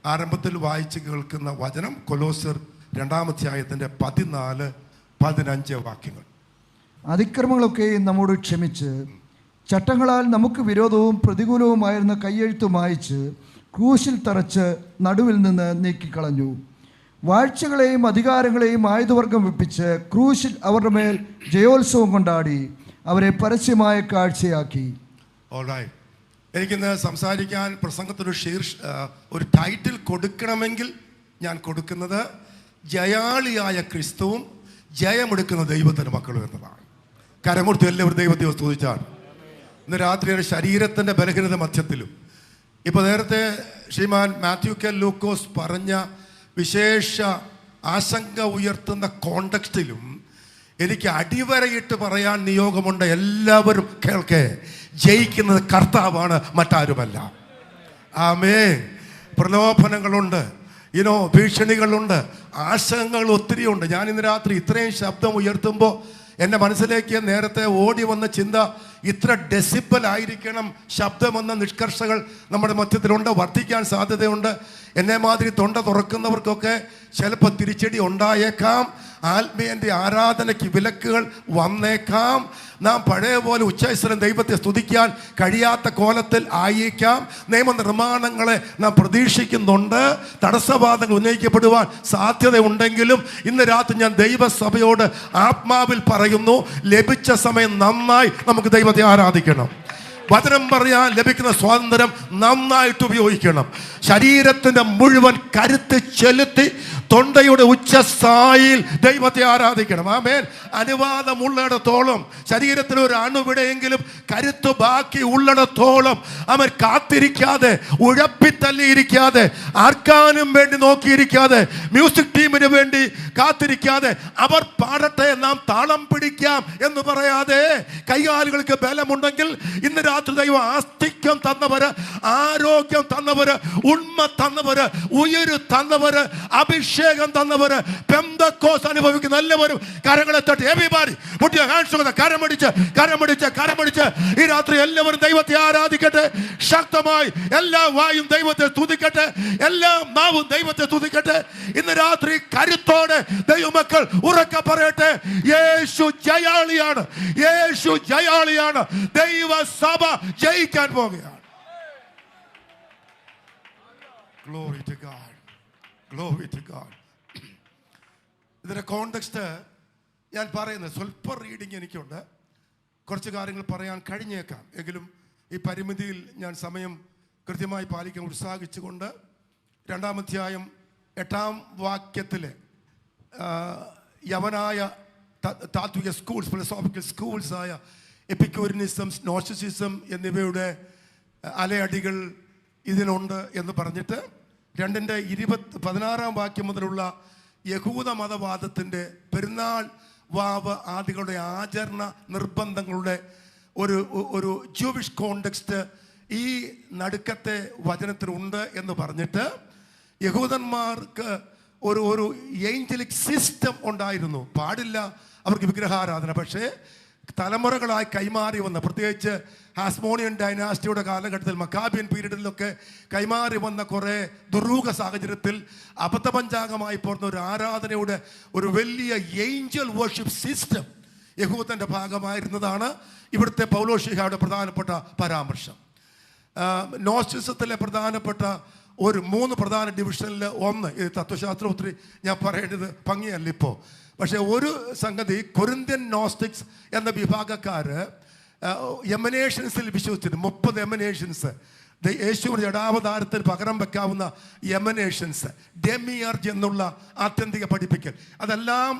ആരംഭത്തിൽ വായിച്ച് കേൾക്കുന്ന വചനം കൊലോസ്യർ 2-ാം അധ്യായത്തിൻ്റെ 14-15 വാക്യങ്ങൾ. അതിക്രമങ്ങളൊക്കെയും നമ്മോട് ക്ഷമിച്ച് ചട്ടങ്ങളാൽ നമുക്ക് വിരോധവും പ്രതികൂലവുമായിരുന്ന കയ്യെഴുത്ത് മായിച്ച് ക്രൂശിൽ തറച്ച് നടുവിൽ നിന്ന് നീക്കിക്കളഞ്ഞു. വാഴ്ചകളെയും അധികാരങ്ങളെയും ആയുധവർഗം വെപ്പിച്ച് ക്രൂശിൽ അവരുടെ മേൽ ജയോത്സവം കൊണ്ടാടി അവരെ പരസ്യമായ കാഴ്ചയാക്കി. എനിക്കിന്ന് സംസാരിക്കാൻ പ്രസംഗത്തിനൊരു ഒരു ടൈറ്റിൽ കൊടുക്കണമെങ്കിൽ ഞാൻ കൊടുക്കുന്നത് ജയാളിയായ ക്രിസ്തുവും ജയമെടുക്കുന്ന ദൈവത്തിൻ്റെ മക്കളും എന്നതാണ്. കരമൂർത്തി എല്ലാവരും ദൈവത്തെ സ്തുതിച്ചാണ്. ഇന്ന് രാത്രിയുടെ ശരീരത്തിൻ്റെ ബലഹീനത മധ്യത്തിലും ഇപ്പോൾ നേരത്തെ ശ്രീമാൻ മാത്യു കെ ലൂക്കോസ് പറഞ്ഞ വിശേഷ ആശങ്ക ഉയർത്തുന്ന കോണ്ടക്സ്റ്റിലും എനിക്ക് അടിവരയിട്ട് പറയാൻ നിയോഗമുണ്ട്. എല്ലാവരും കേൾക്കേ, ജയിക്കുന്നത് കർത്താവാണ്, മറ്റാരുമല്ല. ആമേൻ. പ്രലോഭനങ്ങളുണ്ട്, ഭീഷണികളുണ്ട്, ആശങ്കകൾ ഒത്തിരിയുണ്ട്. ഞാൻ ഇന്ന് രാത്രി ഇത്രയും ശബ്ദം ഉയർത്തുമ്പോൾ എൻ്റെ മനസ്സിലേക്ക് നേരത്തെ ഓടി വന്ന ചിന്ത, ഇത്ര ഡെസിബൽ ആയിരിക്കണം ശബ്ദമെന്ന നിഷ്കർഷകൾ നമ്മുടെ മധ്യത്തിലുണ്ട്, വർദ്ധിക്കാൻ സാധ്യതയുണ്ട്. എന്നെ മാതിരി തൊണ്ട തുറക്കുന്നവർക്കൊക്കെ ചിലപ്പോൾ തിരിച്ചടി ഉണ്ടായേക്കാം. ആത്മീയൻ്റെ ആരാധനയ്ക്ക് വിലക്കുകൾ വന്നേക്കാം. നാം പഴയ പോലെ ഉച്ചൈസ്വരം ദൈവത്തെ സ്തുതിക്കാൻ കഴിയാത്ത കോലത്തിൽ ആയിരിക്കാം. നിയമനിർമ്മാണങ്ങളെ നാം പ്രതീക്ഷിക്കുന്നുണ്ട്. തടസ്സവാദങ്ങൾ ഉന്നയിക്കപ്പെടുവാൻ സാധ്യതയുണ്ടെങ്കിലും ഇന്ന് രാത്രി ഞാൻ ദൈവസഭയോട് ആത്മാവിൽ പറയുന്നു, ലഭിച്ച സമയം നന്നായി നമുക്ക് ദൈവത്തെ ആരാധിക്കണം. വചനം പറയാൻ ലഭിക്കുന്ന സ്വാതന്ത്ര്യം നന്നായിട്ട് ഉപയോഗിക്കണം. ശരീരത്തിൻ്റെ മുഴുവൻ കരുത്ത് ചെലുത്തി തൊണ്ടയുടെ ഉച്ചസ്ഥായിൽ ദൈവത്തെ ആരാധിക്കണം. ആമേൻ. അനുവാദമുള്ളിടത്തോളം, ശരീരത്തിൽ ഒരു അണുവിടെയെങ്കിലും കരുത്ത് ബാക്കി ഉള്ളിടത്തോളം അവൻ കാത്തിരിക്കാതെ, ഉഴപ്പിത്തല്ലിയിരിക്കാതെ, ആർക്കാനും വേണ്ടി നോക്കിയിരിക്കാതെ, മ്യൂസിക് ടീമിന് വേണ്ടി കാത്തിരിക്കാതെ, അവർ പാടട്ടെ നാം താളം പിടിക്കാം എന്ന് പറയാതെ, കൈകാലുകൾക്ക് ബലമുണ്ടെങ്കിൽ ഇന്ന് രാത്രി ദൈവം ആസ്തിക്യം തന്നവര്, ആരോഗ്യം തന്നവര്, ഉണ്മ തന്നവര്, ഉയരു തന്നവര്, അഭിഷേകം തന്നവര്, പെന്തക്കോസ് അനുഭവിക്കുന്ന എല്ലാവരും കരങ്ങളെ തട്ടി everybody put your hands together. കരമടിച്ച് ഈ രാത്രി എല്ലാവരും ദൈവത്തെ ആരാധിക്കട്ടെ. ശക്തമായി എല്ലാ വായും ദൈവത്തെ സ്തുതിക്കട്ടെ, എല്ലാ നാവും ദൈവത്തെ സ്തുതിക്കട്ടെ. ഇന്ന് രാത്രി കരുത്തോടെ ദൈവമക്കൾ ഉറക്കെ പറയട്ടെ, യേശു ജയാളിയാണ്, യേശു ജയാളിയാണ്. ദൈവസഭ ജയിക്കാൻ പോകുകയാണ്. Glory to God. Glory to God. ഇതിന്റെ കോണ്ടെക്സ്റ്റ് ഞാൻ പറയുന്നത് സ്വല്പ റീഡിങ് എനിക്കുണ്ട്. കുറച്ച് കാര്യങ്ങൾ പറയാൻ കഴിഞ്ഞേക്കാം. എങ്കിലും ഈ പരിമിതിയിൽ ഞാൻ സമയം കൃത്യമായി പാലിക്കാൻ ഉത്സാഹിച്ചുകൊണ്ട് 2-ാം അധ്യായം 8-ാം വാക്യത്തിലെ യവനായ താത്വിക സ്കൂൾസ്, ഫിലോസോഫിക്കൽ സ്കൂൾസായ എപ്പിക്യൂരിനിസം, നോസ്റ്റിസിസം എന്നിവയുടെ അലയടികൾ ഇതിനുണ്ട് എന്ന് പറഞ്ഞിട്ട് 2:16 വാക്യം മുതലുള്ള യഹൂദ മതവാദത്തിൻ്റെ പെരുന്നാൾ വാവ് ആദികളുടെ ആചരണ നിർബന്ധങ്ങളുടെ ഒരു ജൂവിഷ് കോണ്ടെക്സ്റ്റ് ഈ നടുക്കത്തെ വചനത്തിലുണ്ട് എന്ന് പറഞ്ഞിട്ട്, യഹൂദന്മാർക്ക് ഒരു ഏഞ്ചലിക് സിസ്റ്റം ഉണ്ടായിരുന്നു. പാടില്ല അവർക്ക് വിഗ്രഹാരാധന. പക്ഷേ തലമുറകളായി കൈമാറി വന്ന, പ്രത്യേകിച്ച് ഹാസ്മോണിയൻ ഡൈനാസ്റ്റിയുടെ കാലഘട്ടത്തിൽ, മക്കാബിയൻ പീരീഡിലൊക്കെ കൈമാറി വന്ന കുറേ ദുരൂഹ സാഹചര്യത്തിൽ അബദ്ധപഞ്ചാംഗമായി പോർന്ന ഒരു ആരാധനയുടെ ഒരു വലിയ ഏഞ്ചൽ വർഷിപ്പ് സിസ്റ്റം യഹൂദൻ്റെ ഭാഗമായിരുന്നതാണ് ഇവിടുത്തെ പൗലോശ്ലീഹായുടെ പ്രധാനപ്പെട്ട പരാമർശം. നോസ്റ്റിസത്തിലെ പ്രധാനപ്പെട്ട ഒരു 3 പ്രധാന ഡിവിഷനിൽ ഒന്ന്, ഇത് തത്വശാസ്ത്രം ഒത്തിരി ഞാൻ പറയേണ്ടത് ഭംഗിയല്ല ഇപ്പോൾ. പക്ഷേ ഒരു സംഗതി, കൊരിന്ത്യൻ നോസ്റ്റിക്സ് എന്ന വിഭാഗക്കാര് എമനേഷൻസിൽ വിശ്വസിച്ചിട്ട് 30 എമനേഷൻസ്, യേശുവിൻ്റെ ജഡാവതാരത്തിൽ പകരം വെക്കാവുന്ന എമനേഷൻസ്, ഡെമിയർജ് എന്നുള്ള ആത്യന്തിക പഠിപ്പിക്കൽ, അതെല്ലാം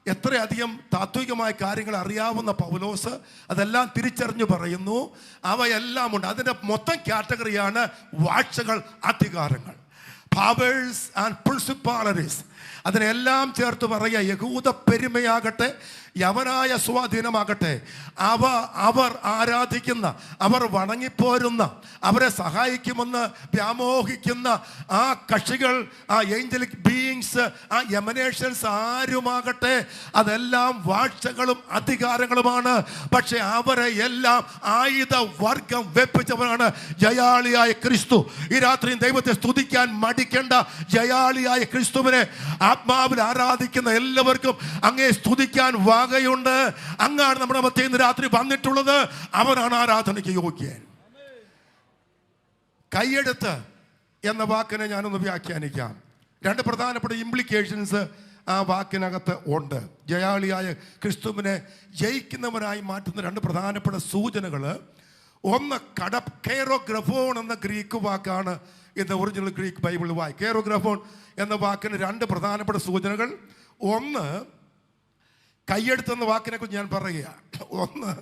എത്രയധികം താത്വികമായ കാര്യങ്ങൾ അറിയാവുന്ന പൗലോസ് അതെല്ലാം തിരിച്ചറിഞ്ഞു പറയുന്നു. അവയെല്ലാം ഉണ്ട്. അതിൻ്റെ മൊത്തം കാറ്റഗറിയാണ് വാഴ്ചകൾ, അധികാരങ്ങൾ, പവേഴ്സ് ആൻഡ് പ്രിൻസിപ്പാലിറ്റീസ്. അതിനെല്ലാം ചേർത്ത് പറയുക, യഹൂദ പെരുമയാകട്ടെ യവനായ സ്വാധീനമാകട്ടെ, അവർ ആരാധിക്കുന്ന, അവർ വണങ്ങിപ്പോരുന്ന, അവരെ സഹായിക്കുമെന്ന് വ്യാമോഹിക്കുന്ന ആ കക്ഷികൾ, ആ ഏഞ്ചലിക് ബീയിങ്സ്, ആ എമനേഷൻസ് ആരുമാകട്ടെ, അതെല്ലാം വാഴ്ചകളും അധികാരങ്ങളുമാണ്. പക്ഷെ അവരെ എല്ലാം ആയുധ വർഗം വെപ്പിച്ചവരാണ് ജയാളിയായ ക്രിസ്തു. ഈ രാത്രിയും ദൈവത്തെ സ്തുതിക്കാൻ മടിക്കേണ്ട. ജയാളിയായ ക്രിസ്തുവിനെ ആത്മാവിൽ ആരാധിക്കുന്ന എല്ലാവർക്കും അങ്ങേ സ്തുതിക്കാൻ വകയുണ്ട്. അങ്ങാണ് നമ്മുടെ മധ്യേ ഇന്ന് രാത്രി വന്നിട്ടുള്ളത്. അവനാണ് ആരാധനയ്ക്ക് യോഗ്യൻ. കൈയെടുത്ത് എന്ന വാക്കിനെ ഞാനൊന്ന് വ്യാഖ്യാനിക്കാം. രണ്ട് പ്രധാനപ്പെട്ട ഇംപ്ലിക്കേഷൻസ് ആ വാക്കിനകത്ത് ഉണ്ട്. ജയാളിയായ ക്രിസ്തുവിനെ ജയിക്കുന്നവനായി മാറ്റുന്ന രണ്ട് പ്രധാനപ്പെട്ട സൂചനകൾ. ഒന്ന് കെയറോഗ്രഫോൺ എന്ന ഗ്രീക്ക് വാക്കാണ് ഇന്ന് ഒറിജിനൽ ഗ്രീക്ക് ബൈബിൾ വായി. കെയറോഗ്രഫോൺ എന്ന വാക്കിന് രണ്ട് പ്രധാനപ്പെട്ട സൂചനകൾ. ഒന്ന്, കൈയെടുത്തെന്ന വാക്കിനെ കുറിച്ച് ഞാൻ പറയുക. ഒന്ന്,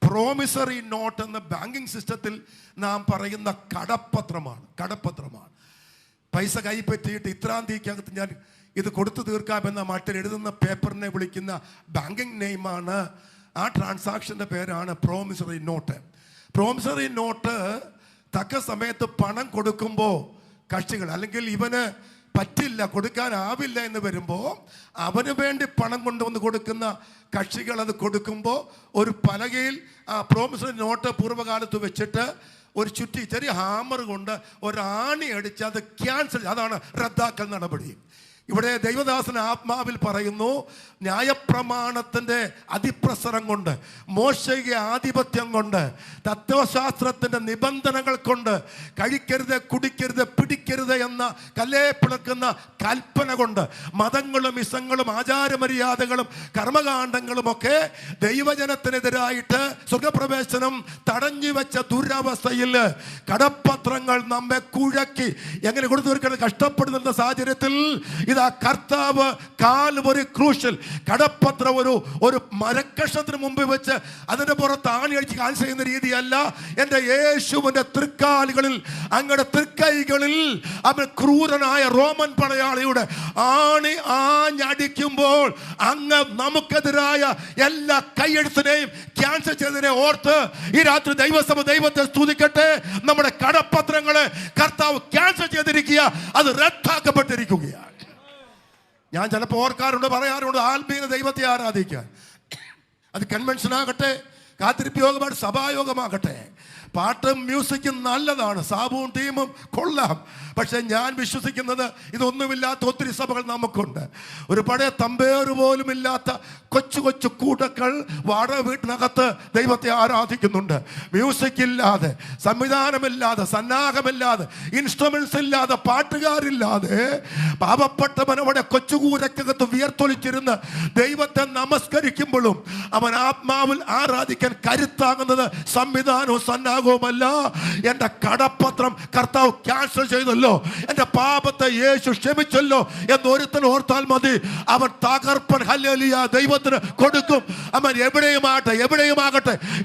പ്രോമിസറി നോട്ട് എന്ന ബാങ്കിങ് സിസ്റ്റത്തിൽ നാം പറയുന്ന കടപ്പത്രമാണ്. പൈസ കൈപ്പറ്റിയിട്ട് ഇത്രാം തീയതിക്കകത്ത് ഞാൻ ഇത് കൊടുത്തു തീർക്കാമെന്ന മട്ടിൽ എഴുതുന്ന പേപ്പറിനെ വിളിക്കുന്ന ബാങ്കിങ് നെയിമാണ്, ആ ട്രാൻസാക്ഷൻ്റെ പേരാണ് പ്രോമിസറി നോട്ട്. പ്രോമിസറി നോട്ട് തക്ക സമയത്ത് പണം കൊടുക്കുമ്പോൾ കക്ഷികൾ, അല്ലെങ്കിൽ ഇവന് പറ്റില്ല, കൊടുക്കാനാവില്ല എന്ന് വരുമ്പോൾ അവന് വേണ്ടി പണം കൊണ്ടുവന്ന് കൊടുക്കുന്ന കക്ഷികൾ അത് കൊടുക്കുമ്പോൾ ഒരു പലകയിൽ ആ പ്രോമിസറി നോട്ട് പൂർവ്വകാലത്ത് വെച്ചിട്ട് ഒരു ചുറ്റി ചെറിയ ഹാമർ കൊണ്ട് ഒരാണി അടിച്ച് അത് ക്യാൻസൽ, അതാണ് റദ്ദാക്കൽ നടപടി. ഇവിടെ ദൈവദാസൻ ആത്മാവിൽ പറയുന്നു, ന്യായപ്രമാണത്തിൻ്റെ അതിപ്രസരം കൊണ്ട്, മോശയുടെ ആധിപത്യം കൊണ്ട്, തത്വശാസ്ത്രത്തിൻ്റെ നിബന്ധനകൾ കൊണ്ട്, കഴിക്കരുത്, കുടിക്കരുത്, പിടിക്കരുത് എന്ന കല്ലേ പിളക്കുന്ന കൽപ്പന കൊണ്ട്, മതങ്ങളും ഇസങ്ങളും ആചാരമര്യാദകളും കർമ്മകാണ്ഡങ്ങളുമൊക്കെ ദൈവജനത്തിനെതിരായിട്ട് സ്വർഗപ്രവേശനം തടഞ്ഞു വെച്ച ദുരവസ്ഥയിൽ കടപ്പത്രങ്ങൾ നമ്മെ കുഴക്കി എങ്ങനെ കൊടുത്തു തീർക്കണം കഷ്ടപ്പെടുന്ന സാഹചര്യത്തിൽ ഇതാ കർത്താവ് കാൽവരി ക്രൂശിൽ കടപ്പത്രം ഒരു മരക്കഷത്തിന് മുമ്പിൽ വെച്ച് അതിന്റെ പുറത്ത് ആണി അടിച്ച് കാണിച്ചു ചെയ്യുന്ന രീതിയല്ല. എൻ്റെ യേശുവിൻ്റെ തൃക്കാലുകളിൽ, അങ്ങയുടെ തൃക്കൈകളിൽ അവൻ ക്രൂരനായ റോമൻ പടയാളിയുടെ ആണി ആഞ്ഞടിക്കുമ്പോൾ അങ്ങ് നമുക്കെതിരായ എല്ലാ കൈയെഴുത്തിനെയും ക്യാൻസൽ ചെയ്തതിനെ ഓർത്ത് ഈ രാത്രി ദൈവസഭ ദൈവത്തെ സ്തുതിക്കട്ടെ. നമ്മുടെ കടപ്പത്രങ്ങളെ കർത്താവ് ക്യാൻസൽ ചെയ്തിരിക്കുക, അത് റദ്ദാക്കപ്പെട്ടിരിക്കുകയാണ്. ഞാൻ ചിലപ്പോൾ ഓർക്കാറുണ്ട്, പറയാറുണ്ട്, ആത്മീയ ദൈവത്തെ ആരാധിക്കാൻ. അത് കൺവെൻഷൻ ആകട്ടെ, കാത്തിരിപ്പ് യോഗമാകട്ടെ, സഭായോഗമാകട്ടെ, പാട്ടും മ്യൂസിക്കും നല്ലതാണ്, സാബുവും ടീമും കൊള്ളാം. പക്ഷെ ഞാൻ വിശ്വസിക്കുന്നത് ഇതൊന്നുമില്ലാത്ത ഒത്തിരി സഭകൾ നമുക്കുണ്ട്. ഒരു പഴയ തമ്പേറ് പോലും ഇല്ലാത്ത കൊച്ചു കൊച്ചു കൂട്ടങ്ങൾ വാടക വീട്ടിനകത്ത് ദൈവത്തെ ആരാധിക്കുന്നുണ്ട്. മ്യൂസിക് ഇല്ലാതെ, സംവിധാനമില്ലാതെ, സന്നാഹമില്ലാതെ, ഇൻസ്ട്രുമെന്റ്സ് ഇല്ലാതെ, പാട്ടുകാരില്ലാതെ പാവപ്പെട്ടവനവിടെ കൊച്ചുകൂരക്കകത്ത് വിയർത്തൊലിച്ചിരുന്ന് ദൈവത്തെ നമസ്കരിക്കുമ്പോഴും അവൻ ആത്മാവിൽ ആരാധിക്കാൻ കരുത്താകുന്നത് സംവിധാനവും സന്നാഹവുമല്ല. എൻ്റെ കടപ്പത്രം കർത്താവ് ക്യാൻസൽ ചെയ്തല്ലോ, എൻ്റെ പാപത്തെ യേശു ക്ഷമിച്ചല്ലോ എന്ന് ഒരുത്തൻ ഓർത്താൽ മതി. അവൻ തകർപ്പൻ ഹല്ലേലൂയ ദൈവത്തിന് കൊടുക്കും. അവൻ എവിടെയുമാകട്ടെ,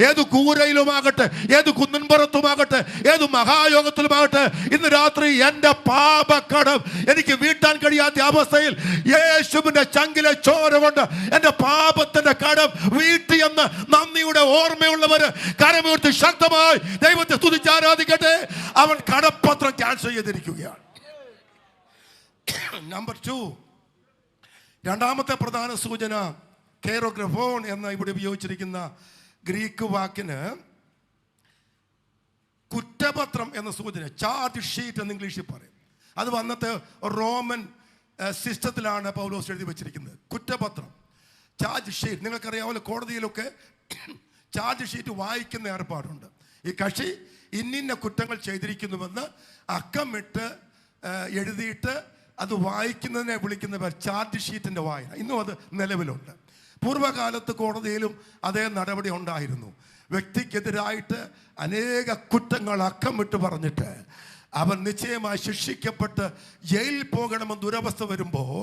ഏത് കൂരയിലുമാകട്ടെ, ഏത് കുന്നിൻപുറത്തുമാകട്ടെ, ഏത് മഹായോഗത്തിലുമാകട്ടെ, ഇന്ന് രാത്രി എൻ്റെ പാപക്കടം എനിക്ക് വീട്ടാൻ കഴിയാത്ത അവസ്ഥയിൽ യേശുവിൻ്റെ ചങ്കിലെ ചോര കൊണ്ട് എൻ്റെ പാപത്തിന്റെ കടം വീട്ടിയെന്ന് നന്ദിയുടെ ഓർമ്മയുള്ളവര് കരമുയർത്തി ശക്തമായി ദൈവത്തെ സ്തുതിച്ച് ആരാധിക്കട്ടെ. അവൻ കടപ്പത്രം ക്യാൻസൽ ചെയ്തിരിക്കുകയാണ്. നമ്പർ 2, രണ്ടാമത്തെ പ്രധാന സൂചന കെയറോഗ്രഫോൺ എന്ന ഇവിടെ ഉപയോഗിച്ചിരിക്കുന്ന ഗ്രീക്ക് വാക്കിന് കുറ്റപത്രം എന്ന സൂചന, ചാർജ് ഷീറ്റ് എന്ന് ഇംഗ്ലീഷിൽ പറയും. അത് വന്നത്തെ റോമൻ സിസ്റ്റത്തിലാണ് പൗലോസ് എഴുതി വെച്ചിരിക്കുന്നത്. കുറ്റപത്രം, ചാർജ് ഷീറ്റ്. നിങ്ങൾക്കറിയാമല്ലോ, കോടതിയിലൊക്കെ ചാർജ് ഷീറ്റ് വായിക്കുന്ന ഏർപ്പാടുണ്ട്. ഈ കക്ഷി ഇന്നിന്ന കുറ്റങ്ങൾ ചെയ്തിരിക്കുന്നുവെന്ന് അക്കമിട്ട് എഴുതിയിട്ട് അത് വായിക്കുന്നതിനെ വിളിക്കുന്ന പേർ ചാർജ് ഷീറ്റിൻ്റെ വായന. ഇന്നും അത് നിലവിലുണ്ട്. പൂർവ്വകാലത്ത് കോടതിയിലും അതേ നടപടി ഉണ്ടായിരുന്നു. വ്യക്തിക്കെതിരായിട്ട് അനേക കുറ്റങ്ങൾ അക്കമിട്ട് പറഞ്ഞിട്ട് അവൻ നിശ്ചയമായി ശിക്ഷിക്കപ്പെട്ട് ജയിലിൽ പോകണമെന്ന് ദുരവസ്ഥ വരുമ്പോൾ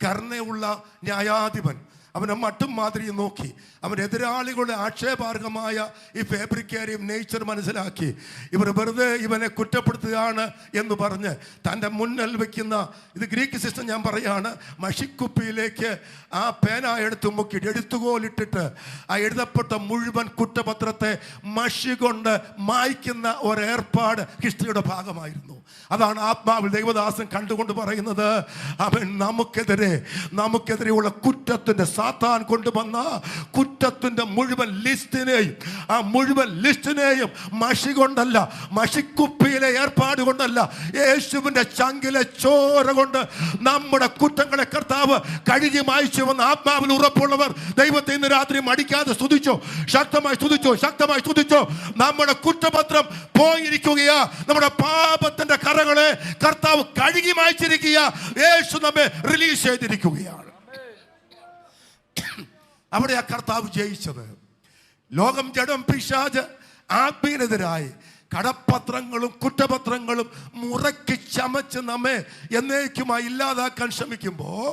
കരുണയുള്ള ന്യായാധിപൻ അവൻ്റെ മട്ടും മാതിരിയും നോക്കി, അവൻ്റെ എതിരാളികളുടെ ആക്ഷേപാർഹമായ ഈ ഫാബ്രിക്കേറിയം നേച്ചർ മനസ്സിലാക്കി, ഇവർ വെറുതെ ഇവനെ കുറ്റപ്പെടുത്തുകയാണ് എന്ന് പറഞ്ഞ് തൻ്റെ മുന്നിൽ വയ്ക്കുന്ന, ഇത് ഗ്രീക്ക് സിസ്റ്റം ഞാൻ പറയാണ്, മഷിക്കുപ്പിയിലേക്ക് ആ പേന എടുത്ത് മുക്കി എഴുത്തുകോലിട്ടിട്ട് ആ എഴുതപ്പെട്ട മുഴുവൻ കുറ്റപത്രത്തെ മഷി കൊണ്ട് മായ്ക്കുന്ന ഒരേർപ്പാട് ഹിസ്റ്ററിയുടെ ഭാഗമായിരുന്നു. അതാണ് ആത്മാവിൽ ദൈവദാസൻ കണ്ടുകൊണ്ട് പറയുന്നത്, അവൻ നമുക്കെതിരെയുള്ള കുറ്റത്തിൻ്റെ, സാത്താൻ കൊണ്ടുവന്ന കുറ്റത്തിൻ്റെ മുഴുവൻ ലിസ്റ്റിനെയും മഷി കൊണ്ടല്ല, മഷിക്കുപ്പിയിലെ ഏർപ്പാട് കൊണ്ടല്ല, യേശുവിൻ്റെ ചങ്കിലെ ചോര കൊണ്ട് നമ്മുടെ കുറ്റങ്ങളെ കർത്താവ് കഴുകി മായ്ച്ചുവെന്ന് ആത്മാവിൽ ഉറപ്പുള്ളവർ ദൈവത്തെ ഇന്ന് രാത്രി മടിക്കാതെ സ്തുതിച്ചോ, ശക്തമായി സ്തുതിച്ചോ. നമ്മുടെ കുറ്റപത്രം പോയിരിക്കുകയാ, നമ്മുടെ പാപത്തിന്റെ കറകളെ കർത്താവ് കഴുകി മായ്ച്ചിരിക്കുക, യേശു നമ്മെ റിലീസ് ചെയ്തിരിക്കുകയാണ്. അവിടെ ആ കർത്താവ് ജയിച്ചത്. ലോകം, ജഡം, പിശാച് ആത്മീയനെതിരായി കടപ്പത്രങ്ങളും കുറ്റപത്രങ്ങളും മുറക്കി ചമച്ച് നമ്മെ എന്നേക്കുമായി ഇല്ലാതാക്കാൻ ശ്രമിക്കുമ്പോൾ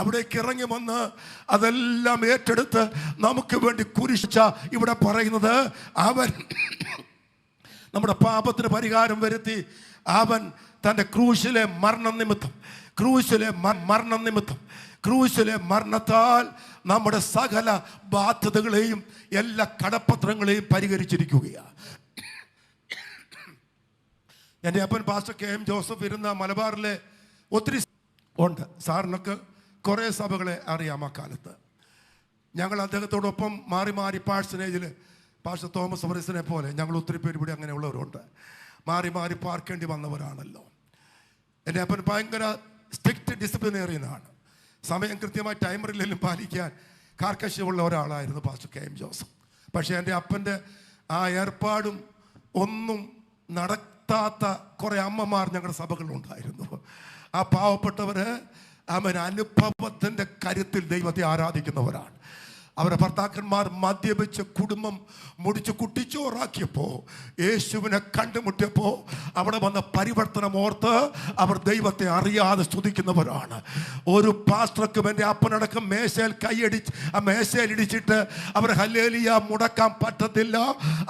അവിടേക്ക് ഇറങ്ങി വന്ന് അതെല്ലാം ഏറ്റെടുത്ത് നമുക്ക് വേണ്ടി കുരിശിച്ച ഇവിടെ പറയുന്നത്, അവൻ നമ്മുടെ പാപത്തിന് പരിഹാരം വരുത്തി. അവൻ തൻ്റെ ക്രൂശിലെ മരണത്താൽ നമ്മുടെ സകല ബാധ്യതകളെയും എല്ലാ കടപ്പത്രങ്ങളെയും പരിഹരിച്ചിരിക്കുകയാണ്. എൻ്റെ അപ്പൻ പാസ്റ്റർ KM ജോസഫ് ഇരുന്ന മലബാറിലെ ഒത്തിരി ഉണ്ട്. സാറിനൊക്കെ കുറേ സഭകളെ അറിയാം. ആ കാലത്ത് ഞങ്ങൾ അദ്ദേഹത്തോടൊപ്പം മാറി പാഴ്സനേജിൽ പാസ്റ്റർ തോമസ് വറിസിനെ പോലെ ഞങ്ങൾ ഒത്തിരി പേര് ഇവിടെ അങ്ങനെയുള്ളവരുണ്ട്. മാറി പാർക്കേണ്ടി വന്നവരാണല്ലോ. എൻ്റെ അപ്പൻ ഭയങ്കര സ്ട്രിക്റ്റ് ഡിസിപ്ലിനേറിയനാണ്. സമയം കൃത്യമായി ടൈമറിലെല്ലാം പാലിക്കാൻ കാർക്കശ്യമുള്ള ഒരാളായിരുന്നു പാസ്റ്റർ KM ജോസഫ്. പക്ഷേ എൻ്റെ അപ്പൻ്റെ ആ ഏർപ്പാടും ഒന്നും നടത്താത്ത കുറേ അമ്മമാർ ഞങ്ങളുടെ സഭകളിലുണ്ടായിരുന്നു. ആ പാവപ്പെട്ടവർ അവൻ അനുഭവത്തിൻ്റെ കരുത്തിൽ ദൈവത്തെ ആരാധിക്കുന്നവരാണ്. അവരുടെ ഭർത്താക്കന്മാർ മദ്യപിച്ച് കുടുംബം മുടിച്ച് കുട്ടിച്ചോറാക്കിയപ്പോൾ, യേശുവിനെ കണ്ടുമുട്ടിയപ്പോൾ അവിടെ വന്ന പരിവർത്തനം ഓർത്ത് അവർ ദൈവത്തെ അറിയാതെ സ്തുതിക്കുന്നവരാണ്. ഒരു പാസ്റ്റർക്കും എൻ്റെ അപ്പനടക്കം മേശയിൽ ഇടിച്ചിട്ട് അവർ ഹല്ലേലൂയ മുടക്കാൻ പറ്റത്തില്ല.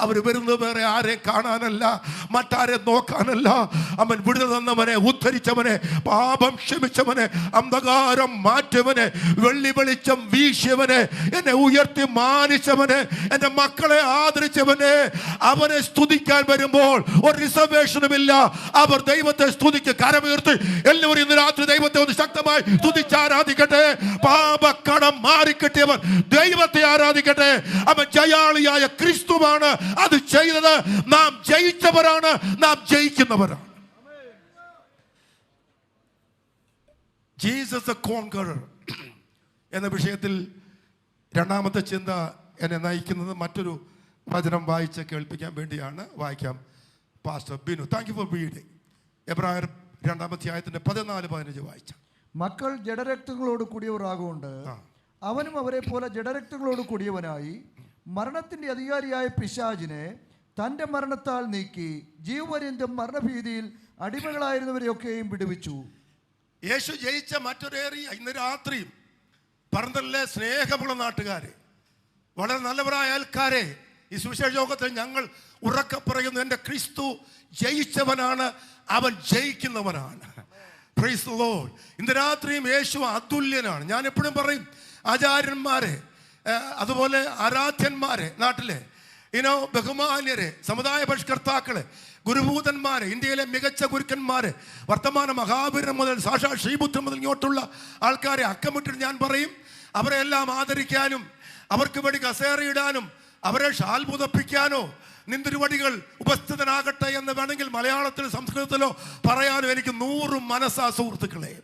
അവർ വരുന്നത് വേറെ ആരെയും കാണാനല്ല, മറ്റാരെ നോക്കാനല്ല. അവൻ വിടുതൽ തന്നവനെ, ഉദ്ധരിച്ചവനെ, പാപം ക്ഷമിച്ചവനെ, അന്ധകാരം മാറ്റിയവനെ, വെള്ളി വെളിച്ചം വീശിയവനെ, എന്നെ ഉയർത്തി മാനിച്ചവനെ, എൻ്റെ മക്കളെ ആദരിച്ചവനെ, അവനെ സ്തുതിക്കാൻ വരുമ്പോൾ ഒരു റിസർവേഷനുമില്ല. അവർ ദൈവത്തെ സ്തുതിക്ക് കരമുയർത്തി എല്ലാവരും ഇന്ന് രാത്രി ദൈവത്തെ ഒന്ന് ശക്തമായി സ്തുതിച്ചാരാധിക്കട്ടെ. പാപക്കടം മാറിക്കിട്ടിയവർ ദൈവത്തെ ആരാധിക്കട്ടെ. അവൻ ജയാളിയായ ക്രിസ്തുവാണ് അത് ചെയ്തത്. നാം ജയിച്ചവരാണ്, നാം ജയിക്കുന്നവരാണ്. ജീസസ് ദ കോൺകറർ എന്ന വിഷയത്തിൽ രണ്ടാമത്തെ ചിന്ത എന്നെ നയിക്കുന്നത് മറ്റൊരു വചനം വായിച്ച് കേൾപ്പിക്കാൻ വേണ്ടിയാണ്. വായിക്കാം. Pastor Binu, thank you for reading. എബ്രായർ 2-ാം അധ്യായത്തിന്റെ 14-15 വായിച്ച. മക്കൾ ജഡരക്തങ്ങളോട് കൂടിയവരാകൊണ്ട് അവനും അവരെ പോലെ ജഡരക്തങ്ങളോട് കൂടിയവനായി മരണത്തിന്റെ അധികാരിയായ പിശാചിനെ തൻ്റെ മരണത്താൽ നീക്കി ജീവപര്യന്തം മരണഭീതിയിൽ അടിമകളായിരുന്നവരെയൊക്കെയും വിടുവിച്ചു. യേശു ജയിച്ച മറ്റൊരേറിയ ഇന്ന് രാത്രിയും പറന്തലിലെ സ്നേഹമുള്ള നാട്ടുകാരെ, വളരെ നല്ലവരായ ആൾക്കാരെ, ഈ സുവിശേഷ യോഗത്തിൽ ഞങ്ങൾ ഉറക്കെ പറയുന്നു, എൻ്റെ ക്രിസ്തു ജയിച്ചവനാണ്, അവൻ ജയിക്കുന്നവനാണ്. Praise the Lord. ഇന്ന് രാത്രിയും യേശു അതുല്യനാണ്. ഞാൻ എപ്പോഴും പറയും, ആചാര്യന്മാരെ, അതുപോലെ ആരാധ്യന്മാരെ, നാട്ടിലെ ബഹുമാന്യരെ, സമുദായ പരിഷ്കർത്താക്കളെ, ഗുരുഭൂതന്മാരെ, ഇന്ത്യയിലെ മികച്ച ഗുരുക്കന്മാരെ, വർത്തമാന മഹാവീരൻ മുതൽ സാക്ഷാൽ ശ്രീബുദ്ധൻ മുതൽ ഇങ്ങോട്ടുള്ള ആൾക്കാരെ അക്കമിട്ടിട്ട് ഞാൻ പറയും, അവരെ എല്ലാം ആദരിക്കാനും അവർക്ക് വേണ്ടി കസേരയിടാനും അവരെ ഷാൽ പുതപ്പിക്കാനോ നിന്തിരുവടികൾ ഉപസ്ഥിതനാകട്ടെ എന്ന് വേണമെങ്കിൽ മലയാളത്തിലോ സംസ്കൃതത്തിലോ പറയാനും എനിക്ക് 100 മനസ്സാ സുഹൃത്തുക്കളെ.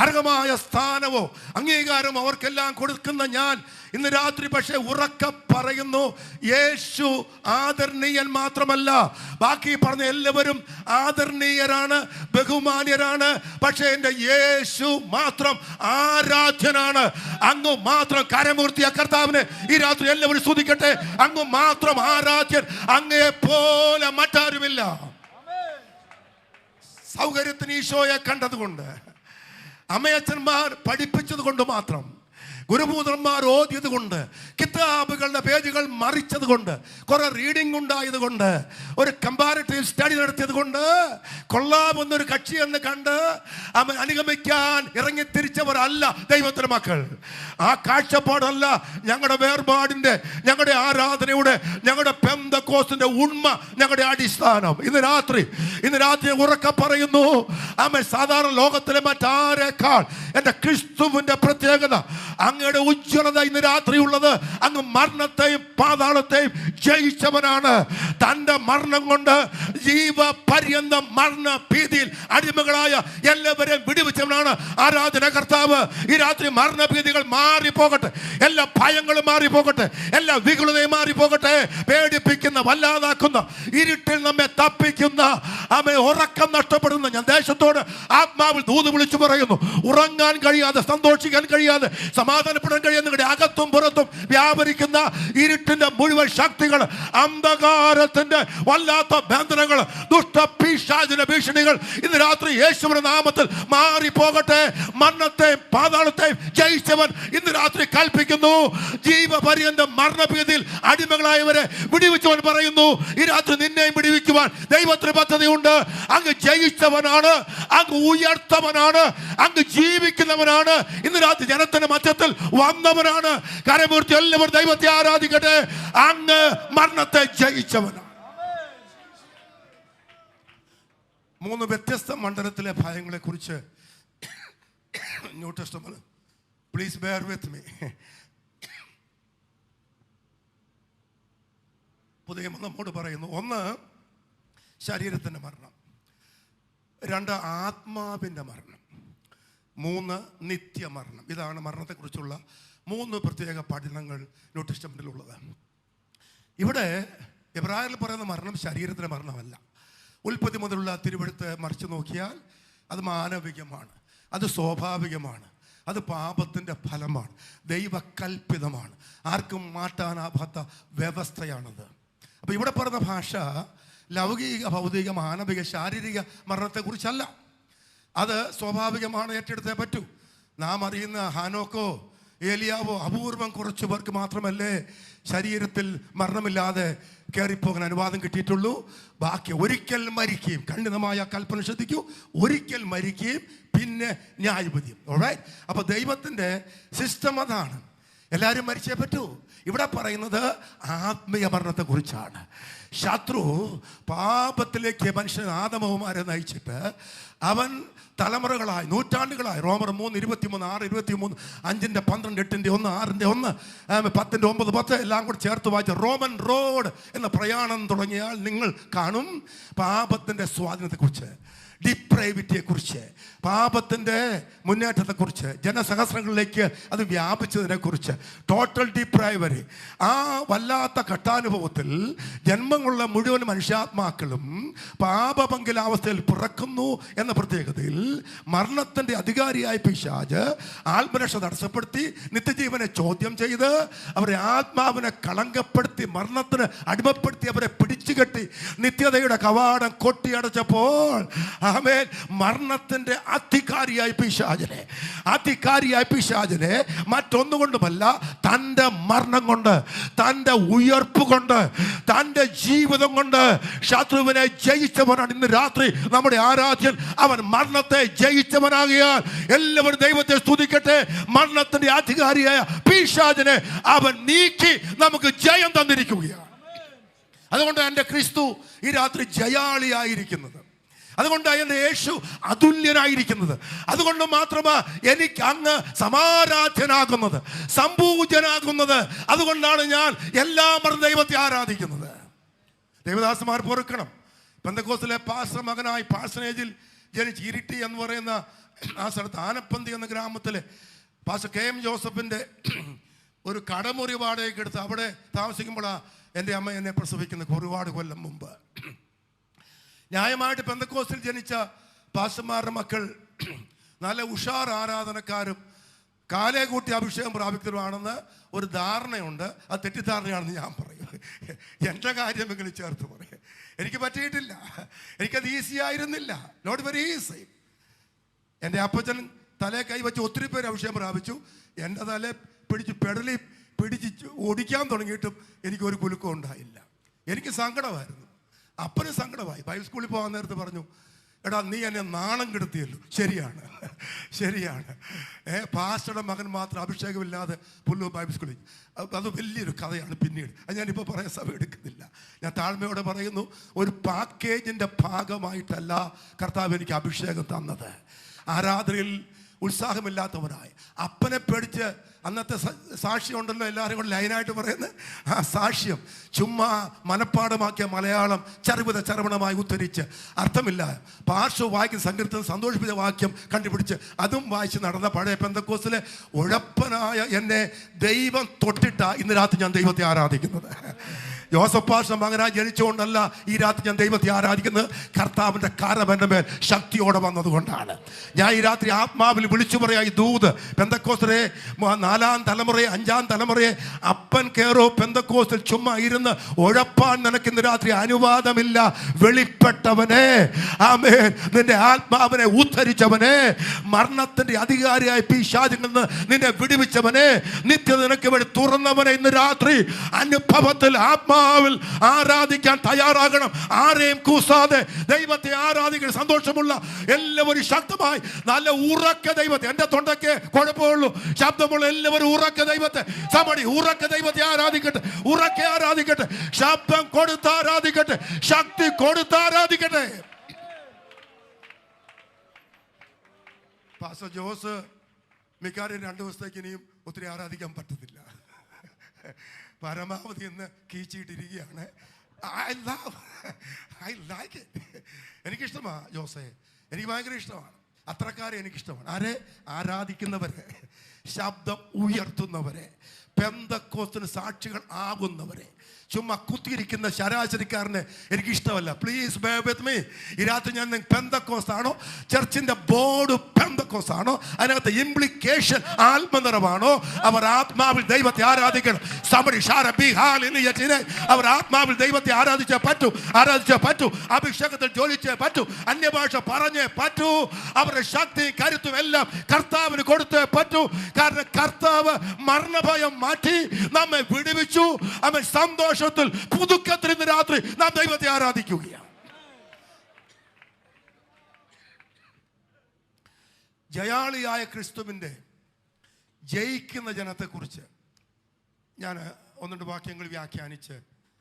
അർഹമായ സ്ഥാനമോ അംഗീകാരമോ അവർക്കെല്ലാം കൊടുക്കുന്ന ഞാൻ ഇന്ന് രാത്രി പക്ഷേ ഉറക്കെ പറയുന്നു, യേശു ആദരണീയൻ മാത്രമല്ല, ബാക്കി പറഞ്ഞ എല്ലാവരും ആദരണീയരാണ്, ബഹുമാന്യരാണ്. പക്ഷേ എൻ്റെ യേശു മാത്രം ആരാധ്യനാണ്. അങ്ങ് മാത്രം കരമൂർത്തിയ കർത്താവിനെ ഈ രാത്രി എല്ലാവരും സ്തുതിക്കട്ടെ. അങ്ങ് മാത്രം ആരാധ്യൻ, അങ്ങയെ പോലെ മറ്റാരുമില്ല. സൗകര്യത്തിന് ഈശോയെ കണ്ടതുകൊണ്ട്, അമ്മയച്ഛന്മാർ പഠിപ്പിച്ചത് കൊണ്ട് മാത്രം, ഗുരുപൂത്രന്മാർ ഓതിയത് കൊണ്ട്, കിതാബുകളുടെ പേജുകൾ മറിച്ചത് കൊണ്ട്, കുറെ റീഡിംഗ് ഉണ്ടായത് കൊണ്ട്, ഒരു കമ്പാരിറ്റീവ് സ്റ്റഡി നടത്തിയത് കൊണ്ട് കൊള്ളാമെന്നൊരു കക്ഷി എന്ന് കണ്ട് അവൻ അനുഗമിക്കാൻ ഇറങ്ങിത്തിരിച്ചവരല്ല ദൈവത്തിന്റെ മക്കൾ. ആ കാഴ്ചപ്പാടല്ല ഞങ്ങളുടെ വേർപാടിന്റെ, ഞങ്ങളുടെ ആരാധനയുടെ, ഞങ്ങളുടെ പെന്തക്കോസ്തിന്റെ ഉണ്മ, ഞങ്ങളുടെ അടിസ്ഥാനം. ഇന്ന് രാത്രി ഉറക്കെ പറയുന്നു, ആമേൻ, സാധാരണ ലോകത്തിലെ മറ്റാരേക്കാൾ എൻ്റെ ക്രിസ്തുവിന്റെ പ്രത്യേകത, അങ്ങയുടെ ഉജ്ജ്വലത ഇന്ന് രാത്രി ഉള്ളത്, അങ്ങ് മരണത്തെയും പാതാളത്തെയും ജയിച്ചവനാണ്. തൻ്റെ മരണം കൊണ്ട് ജീവപര്യന്തം മരണ ഭീതിയിൽ അടിമകളായ എല്ലാവരെയും വിടുവിച്ചവനാണ് ആരാധന കർത്താവ്. ഈ രാത്രി മരണഭീതികൾ മാറിപ്പോകട്ടെ, എല്ലാ ഭയങ്ങളും മാറിപ്പോകട്ടെ, എല്ലാ വികുലതയും മാറിപ്പോകട്ടെ. പേടിപ്പിക്കുന്ന, വല്ലാതാക്കുന്ന, ഇരുട്ടിൽ നമ്മെ തപ്പിക്കുന്ന, നമ്മെ ഉറക്കം നഷ്ടപ്പെടുന്ന ഞാൻ ദേശത്തോട് ആത്മാവിൽ ദൂത് വിളിച്ചു പറയുന്നു. ഉറങ്ങാൻ കഴിയാതെ, സന്തോഷിക്കാൻ കഴിയാതെ, സമാധാനപ്പെടാൻ കഴിയാതെ നിങ്ങളുടെ അകത്തും പുറത്തും വ്യാപരിക്കുന്ന ഇരുട്ടിന്റെ മുഴുവൻ ശക്തികൾ, അന്ധകാരത്തിന്റെ വല്ലാത്ത ബന്ധനങ്ങൾ, ദുഷ്ടപിശാചിന്റെ ഭീഷണികൾ ഇന്ന് രാത്രി യേശുവിന്റെ നാമത്തിൽ മാറിപ്പോകട്ടെ. മരണത്തെയും പാതാളത്തെയും ജയിച്ചവൻ ഇന്ന് രാത്രി കൽപ്പിക്കുന്നു, ജീവപര്യന്തം മരണഭീതിയിൽ അടിമകളായവരെ വിടുവിച്ചവൻ പറയുന്നു, ഈ രാത്രി നിന്നെയും വിടുവിക്കുവാൻ ദൈവത്തിന് പദ്ധതിയുണ്ട്. അങ്ങ് ജയിച്ചവനാണ്, അങ്ങ് ഉയർത്തവനാണ്, അങ്ങ് ജീവിക്കുന്നവനാണ്, ഇന്ന് രാത്രി ജനത്തിന്റെ മധ്യത്തിൽ വന്നവനാണ്. കരമൂർത്തി എല്ലാവരും ദൈവത്തെ ആരാധിക്കട്ടെ. അങ്ങ് മരണത്തെ ജയിച്ചവനാണ്. 3 വ്യത്യസ്ത മണ്ഡലത്തിലെ ഭയങ്ങളെ കുറിച്ച് New Testament, please bear with me. പുതിയ നമ്മോട് പറയുന്നു, 1 ശരീരത്തിൻ്റെ മരണം, 2 ആത്മാവിൻ്റെ മരണം, 3 നിത്യമരണം. ഇതാണ് മരണത്തെക്കുറിച്ചുള്ള 3 പ്രത്യേക പഠനങ്ങൾ ന്യൂ ടെസ്റ്റമെന്റിലുള്ളത്. ഇവിടെ എബ്രായറിൽ പറയുന്ന മരണം ശരീരത്തിൻ്റെ മരണമല്ല. ഉൽപ്പത്തി മുതലുള്ള തിരുവെഴുത്ത് മറിച്ച് നോക്കിയാൽ അത് മാനവികമാണ്, അത് സ്വാഭാവികമാണ്, അത് പാപത്തിൻ്റെ ഫലമാണ്, ദൈവകൽപ്പിതമാണ്, ആർക്കും മാറ്റാനാവാത്ത വ്യവസ്ഥയാണത്. അപ്പോൾ ഇവിടെ പറയുന്ന ഭാഷ ലൗകിക, ഭൗതിക, മാനവിക, ശാരീരിക മരണത്തെക്കുറിച്ചല്ല. അത് സ്വാഭാവികമാണ്, ഏറ്റെടുത്തേ പറ്റൂ. നാം അറിയുന്ന ഹാനോക്കോ ഏലിയാവോ അപൂർവം കുറച്ചു പേർക്ക് മാത്രമല്ലേ ശരീരത്തിൽ മരണമില്ലാതെ കയറിപ്പോകാൻ അനുവാദം കിട്ടിയിട്ടുള്ളൂ. ബാക്കി ഒരിക്കൽ മരിക്കുകയും, ഖണ്ഡിതമായ കൽപ്പന ശ്രദ്ധിക്കൂ, ഒരിക്കൽ മരിക്കുകയും പിന്നെ ന്യായവിധിയും. ഓൾറൈറ്റ്. അപ്പോൾ ദൈവത്തിൻ്റെ സിസ്റ്റം അതാണ്, എല്ലാവരും മരിച്ചേ പറ്റൂ. ഇവിടെ പറയുന്നത് ആത്മീയ മരണത്തെക്കുറിച്ചാണ്. ശത്രു പാപത്തിലേക്ക് മനുഷ്യൻ ആദമവുമാരെ നയിച്ചിട്ട് അവൻ തലമുറകളായി, നൂറ്റാണ്ടുകളായി, റോമർ 3:23, 6:23, 5:12, 8:1, 6:1, 10:9, 10 എല്ലാം കൂടി ചേർത്ത് വായിച്ച റോമൻ റോഡ് എന്ന പ്രയാണം തുടങ്ങിയാൽ നിങ്ങൾ കാണും പാപത്തിൻ്റെ സ്വാധീനത്തെക്കുറിച്ച്, ഡിപ്രൈവിറ്റിയെക്കുറിച്ച്, പാപത്തിൻ്റെ മുന്നേറ്റത്തെക്കുറിച്ച്, ജനസഹസ്രങ്ങളിലേക്ക് അത് വ്യാപിച്ചതിനെക്കുറിച്ച്, ടോട്ടൽ ഡിപ്രൈവറി. ആ വല്ലാത്ത ഘട്ടാനുഭവത്തിൽ ജന്മങ്ങളുള്ള മുഴുവൻ മനുഷ്യാത്മാക്കളും പാപപങ്കിലാവസ്ഥയിൽ പിറക്കുന്നു എന്ന പ്രത്യേകതയിൽ മരണത്തിൻ്റെ അധികാരിയായ പിശാച് ആത്മരക്ഷ തടസ്സപ്പെടുത്തി, നിത്യജീവനെ ചോദ്യം ചെയ്ത്, അവരെ ആത്മാവിനെ കളങ്കപ്പെടുത്തി, മരണത്തിന് അടിമപ്പെടുത്തി, അവരെ പിടിച്ചുകെട്ടി നിത്യതയുടെ കവാടം കൊട്ടിയടച്ചപ്പോൾ, ആമേൻ, മരണത്തിൻ്റെ അധികാരിയായ പിശാചിനെ മറ്റൊന്നുകൊണ്ടുമല്ല, തൻ്റെ മരണം കൊണ്ട്, തൻ്റെ ഉയർപ്പ് കൊണ്ട്, തൻ്റെ ജീവിതം കൊണ്ട് ശത്രുവിനെ ജയിച്ചവനാണ് ഇന്ന് രാത്രി നമ്മുടെ ആരാധ്യൻ. അവൻ മരണത്തെ ജയിച്ചവനാകിയാൽ എല്ലാവരും ദൈവത്തെ സ്തുതിക്കട്ടെ. മരണത്തിൻ്റെ അധികാരിയായ പിശാചിനെ അവൻ നീക്കി നമുക്ക് ജയം തന്നിരിക്കുകയാണ്. അതുകൊണ്ട് എൻ്റെ ക്രിസ്തു ഈ രാത്രി ജയാളിയായിരിക്കുന്നത്, അതുകൊണ്ട് എൻ്റെ യേശു അതുല്യനായിരിക്കുന്നത്, അതുകൊണ്ട് മാത്രമാ എനിക്ക് അങ്ങ് സമാരാധ്യനാകുന്നത്, സംപൂജനാകുന്നത്. അതുകൊണ്ടാണ് ഞാൻ എല്ലാം ദൈവത്തെ ആരാധിക്കുന്നത്. ദേവദാസന്മാർ പൊറുക്കണം. പെന്തക്കോസ്തിലെ പാസ്റ്റർ മകനായി പാഴ്സനേജിൽ ജനിച്ച് ഇരിട്ടി എന്ന് പറയുന്ന ആ സ്ഥലത്ത് ആനപ്പന്തി എന്ന ഗ്രാമത്തിലെ പാസ്റ്റർ KM ജോസഫിൻ്റെ ഒരു കടമുറി വാടകയ്ക്ക് എടുത്ത് അവിടെ താമസിക്കുമ്പോഴാണ് എൻ്റെ അമ്മ എന്നെ പ്രസവിക്കുന്നത് ഒരുപാട് കൊല്ലം മുമ്പ്. ന്യായമായിട്ട് പെന്തക്കോസ്തിൽ ജനിച്ച പാസ്റ്റർമാരുടെ മക്കൾ നല്ല ഉഷാർ ആരാധനക്കാരും കാലേ കൂട്ടി അഭിഷേകം പ്രാപിക്കുന്നതുമാണെന്ന് ഒരു ധാരണയുണ്ട്. അത് തെറ്റിദ്ധാരണയാണെന്ന് ഞാൻ പറയും. എൻ്റെ കാര്യമെങ്കിലും ചേർത്ത് പറയും. എനിക്ക് പറ്റിയിട്ടില്ല, എനിക്കത് ഈസി ആയിരുന്നില്ല. Not very easy. എൻ്റെ അപ്പച്ചൻ തലേ കൈവച്ച് ഒത്തിരി പേര് അഭിഷേകം പ്രാപിച്ചു. എൻ്റെ തലേ പിടിച്ച് ഓടിക്കാൻ തുടങ്ങിയിട്ടും എനിക്കൊരു കുലുക്കം ഉണ്ടായില്ല. എനിക്ക് സങ്കടമായിരുന്നു, അപ്പന് സങ്കടമായി. ബൈബിൾ സ്കൂളിൽ പോകാൻ നേരത്ത് പറഞ്ഞു, എടാ നീ എന്നെ നാണം കെടുത്തിയല്ലോ. ശരിയാണ്. പാസ്റ്ററുടെ മകൻ മാത്രം അഭിഷേകമില്ലാതെ പുല്ലൂർ ബൈബിൾ സ്കൂളിൽ, അത് വലിയൊരു കഥയാണ് പിന്നീട്. അത് ഞാനിപ്പോൾ പറയാൻ സമയം എടുക്കുന്നില്ല. ഞാൻ താഴ്മയോടെ പറയുന്നു, ഒരു പാക്കേജിൻ്റെ ഭാഗമായിട്ടല്ല കർത്താവ് എനിക്ക് അഭിഷേകം തന്നത്. ആരാധനയിൽ ഉത്സാഹമില്ലാത്തവരായി, അപ്പനെ പേടിച്ച്, അന്നത്തെ സാക്ഷ്യം ഉണ്ടല്ലോ, എല്ലാവരും കൂടെ ലൈനായിട്ട് പറയുന്നത്, ആ സാക്ഷ്യം ചുമ്മാ മനപ്പാടമാക്കിയ മലയാളം ചരവണമായി ഉദ്ധരിച്ച് അർത്ഥമില്ല പാർശ്വ വായിക്കുന്ന സങ്കീർത്തനം സന്തോഷിപ്പിച്ച വാക്യം കണ്ടുപിടിച്ച് അതും വായിച്ച് നടന്ന പഴയ പെന്തക്കോസ്തിലെ ഉഴപ്പനായ എന്നെ ദൈവം തൊട്ടിട്ടാ ഇന്ന് രാത്രി ഞാൻ ദൈവത്തെ ആരാധിക്കുന്നത്. ജോസഫ് പാസ്റ്റർ മകനായി ജനിച്ചുകൊണ്ടല്ല ഈ രാത്രി ഞാൻ ദൈവത്തെ ആരാധിക്കുന്നത്. കർത്താവിൻ്റെ കരം എൻ്റെ മേൽ ശക്തിയോടെ വന്നതുകൊണ്ടാണ്. ഞാൻ ഈ രാത്രി ആത്മാവിൽ വിളിച്ചു പറയാ, ഈ ദൂത് പെന്തക്കോസ്തരെ 4-ാം തലമുറയെ 5-ാം തലമുറയെ അപ്പൻ കയറോ പെന്തക്കോസ്തിൽ ചുമ്മാ ഇരുന്ന് ഉഴപ്പാൻ നിനക്കിന്ന് രാത്രി അനുവാദമില്ല. വെളിപ്പെട്ടവനെ, ആമേൻ, നിന്റെ ആത്മാവിനെ ഉദ്ധരിച്ചവനെ, മരണത്തിന്റെ അധികാരിയായ പിശാചിൽ നിന്ന് നിന്നെ വിടുവിച്ചവനെ, നിത്യ നിനക്ക് വേണ്ടി തുറന്നവനെ, ഇന്ന് രാത്രി അനുഭവത്തിൽ ആരാധിക്കാൻ തയ്യാറാകണം. ആരെയും കൂസാതെ ദൈവത്തെ ആരാധിക്കണം. സന്തോഷമുള്ള എല്ലാവരും ശക്തമായി നല്ല ഉറക്ക ദൈവത്തെ, എന്റെ തൊണ്ടയ്ക്ക് കുഴപ്പമുള്ളൂ, ശബ്ദമുള്ള എല്ലാവരും ഉറക്ക ദൈവത്തെ, ഉറക്ക ദൈവത്തെ ആരാധിക്കട്ടെ, ഉറക്കെ ആരാധിക്കട്ടെ, ശബ്ദം കൊടുത്ത് ആരാധിക്കട്ടെ, ശക്തി കൊടുത്ത് ആരാധിക്കട്ടെ. പാസ്റ്റർ ജോസ് മിക്കാരും 2 ദിവസത്തേക്ക് ഇനിയും ഒത്തിരി ആരാധിക്കാൻ പറ്റത്തില്ല. പരമാവധി എന്ന് കീച്ചിട്ടിരിക്കുകയാണ്. I like it. എനിക്കിഷ്ടമാണ് ജോസേ, എനിക്ക് ഭയങ്കര ഇഷ്ടമാണ്. അത്രക്കാരെ എനിക്കിഷ്ടമാണ്. ആരെ? ആരാധിക്കുന്നവരെ, ശബ്ദം ഉയർത്തുന്നവരെ, പെന്തക്കോസ്തിന് സാക്ഷികൾ ആകുന്നവരെ. ചുമ്മാ കുത്തിയിരിക്കുന്ന ശരാശരിക്കാരനെ എനിക്കിഷ്ടമല്ല. Please bay with me. ഈ രാത്രി ഞാൻ പെന്തക്കോസ്ത് ആണോ, ചർച്ചിന്റെ ബോർഡ് പെന്തക്കോസ്ത് ആണോ, അതിനകത്ത് ഇംപ്ലിക്കേഷൻ ആത്മനിറവാണോ, അവർ ആത്മാവിൽ ദൈവത്തെ ആരാധിക്കണം. അവർ ആത്മാവിൽ ദൈവത്തെ ആരാധിച്ചേ പറ്റൂ. അഭിഷേകത്തിൽ ജോലിച്ചേ പറ്റൂ. അന്യഭാഷ പറഞ്ഞേ പറ്റൂ. അവരുടെ ശക്തി കരുത്തും എല്ലാം കർത്താവിന് കൊടുത്തേ പറ്റൂ. കാരണം കർത്താവ് മരണഭയം മാറ്റി നമ്മെ വിടുവിച്ചു. അവൻ സന്തോഷം പുതുക്കത്തിൽ ഇന്ന് രാത്രി നാം ദൈവത്തെ ആരാധിക്കുകയാണ്. ജയാളിയായ ക്രിസ്തുവിന്റെ ജയിക്കുന്ന ജനത്തെക്കുറിച്ച് ഞാൻ 1-2 വാക്യങ്ങൾ വ്യാഖ്യാനിച്ച്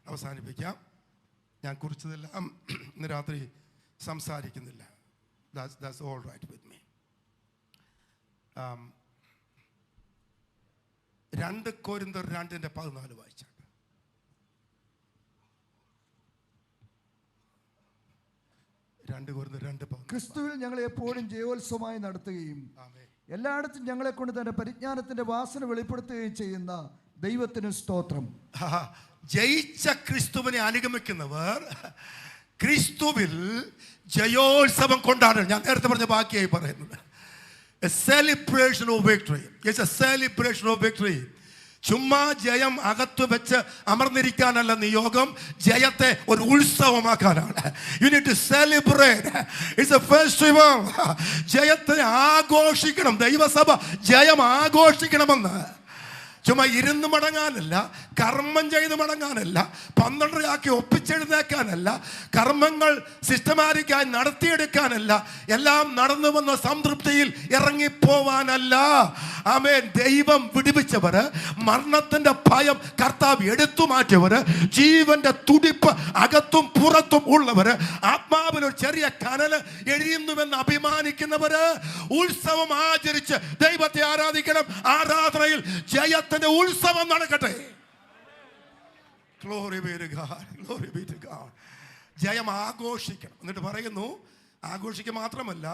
അവസാനിപ്പിക്കാം. ഞാൻ കുറിച്ചതെല്ലാം ഇന്ന് രാത്രി സംസാരിക്കുന്നില്ല. That's all right with me. 2 കൊരിന്ത്യർ 2:14 വായിച്ചാൽ, ക്രിസ്തുവിൽ ഞങ്ങളെ എപ്പോഴും ജയോത്സവമായി നടത്തുകയും എല്ലായിടത്തും ഞങ്ങളെ കൊണ്ട് തന്റെ പരിജ്ഞാനത്തിന്റെ വാസന വെളിപ്പെടുത്തുകയും ചെയ്യുന്ന ദൈവത്തിന് സ്തോത്രം. ജയിച്ച ക്രിസ്തുവിനെ അനുഗമിക്കുന്നവർ ക്രിസ്തുവിൽ ജയോത്സവം കൊണ്ടാണ്. ഞാൻ നേരത്തെ പറഞ്ഞ ബാക്കിയായി പറയുന്നത്, a celebration of victory. It's a celebration of victory. ചുമ്മാ ജയം അകത്ത് വെച്ച് അമർന്നിരിക്കാനല്ല നിയോഗം, ജയത്തെ ഒരു ഉത്സവമാക്കാനാണ്. You need to celebrate. It's a festival. ജയത്തെ ആഘോഷിക്കണം. ദൈവസഭ ജയം ആഘോഷിക്കണമെന്ന് ചുമ്മാ ഇരുന്ന് മടങ്ങാനല്ല, കർമ്മം ചെയ്ത് മടങ്ങാനല്ല, 12 ഒപ്പിച്ചെഴുന്നേക്കാനല്ല, കർമ്മങ്ങൾ സിസ്റ്റമാറ്റിക്കായി നടത്തിയെടുക്കാനല്ല, എല്ലാം നടന്നു വന്ന സംതൃപ്തിയിൽ ഇറങ്ങിപ്പോവാനല്ല. ആമേൻ. ദൈവം വിടുവിച്ചവര്, മരണത്തിന്റെ ഭയം കർത്താവ് എടുത്തു മാറ്റിയവര്, ജീവന്റെ തുടിപ്പ് അകത്തും പുറത്തും ഉള്ളവര്, ആത്മാവിൽ ഒരു ചെറിയ കനല് എഴിയുന്നുവെന്ന് അഭിമാനിക്കുന്നവര് ഉത്സവം ആചരിച്ച് ദൈവത്തെ ആരാധിക്കണം. ആരാധനയിൽ ജയത്തിന്റെ ഉത്സവം നടക്കട്ടെ. Glory be to God. Glory be to God. ജയം ആഘോഷിക്കണം. എന്നിട്ട് പറയുന്നു, ആഘോഷിക്കുക മാത്രമല്ല,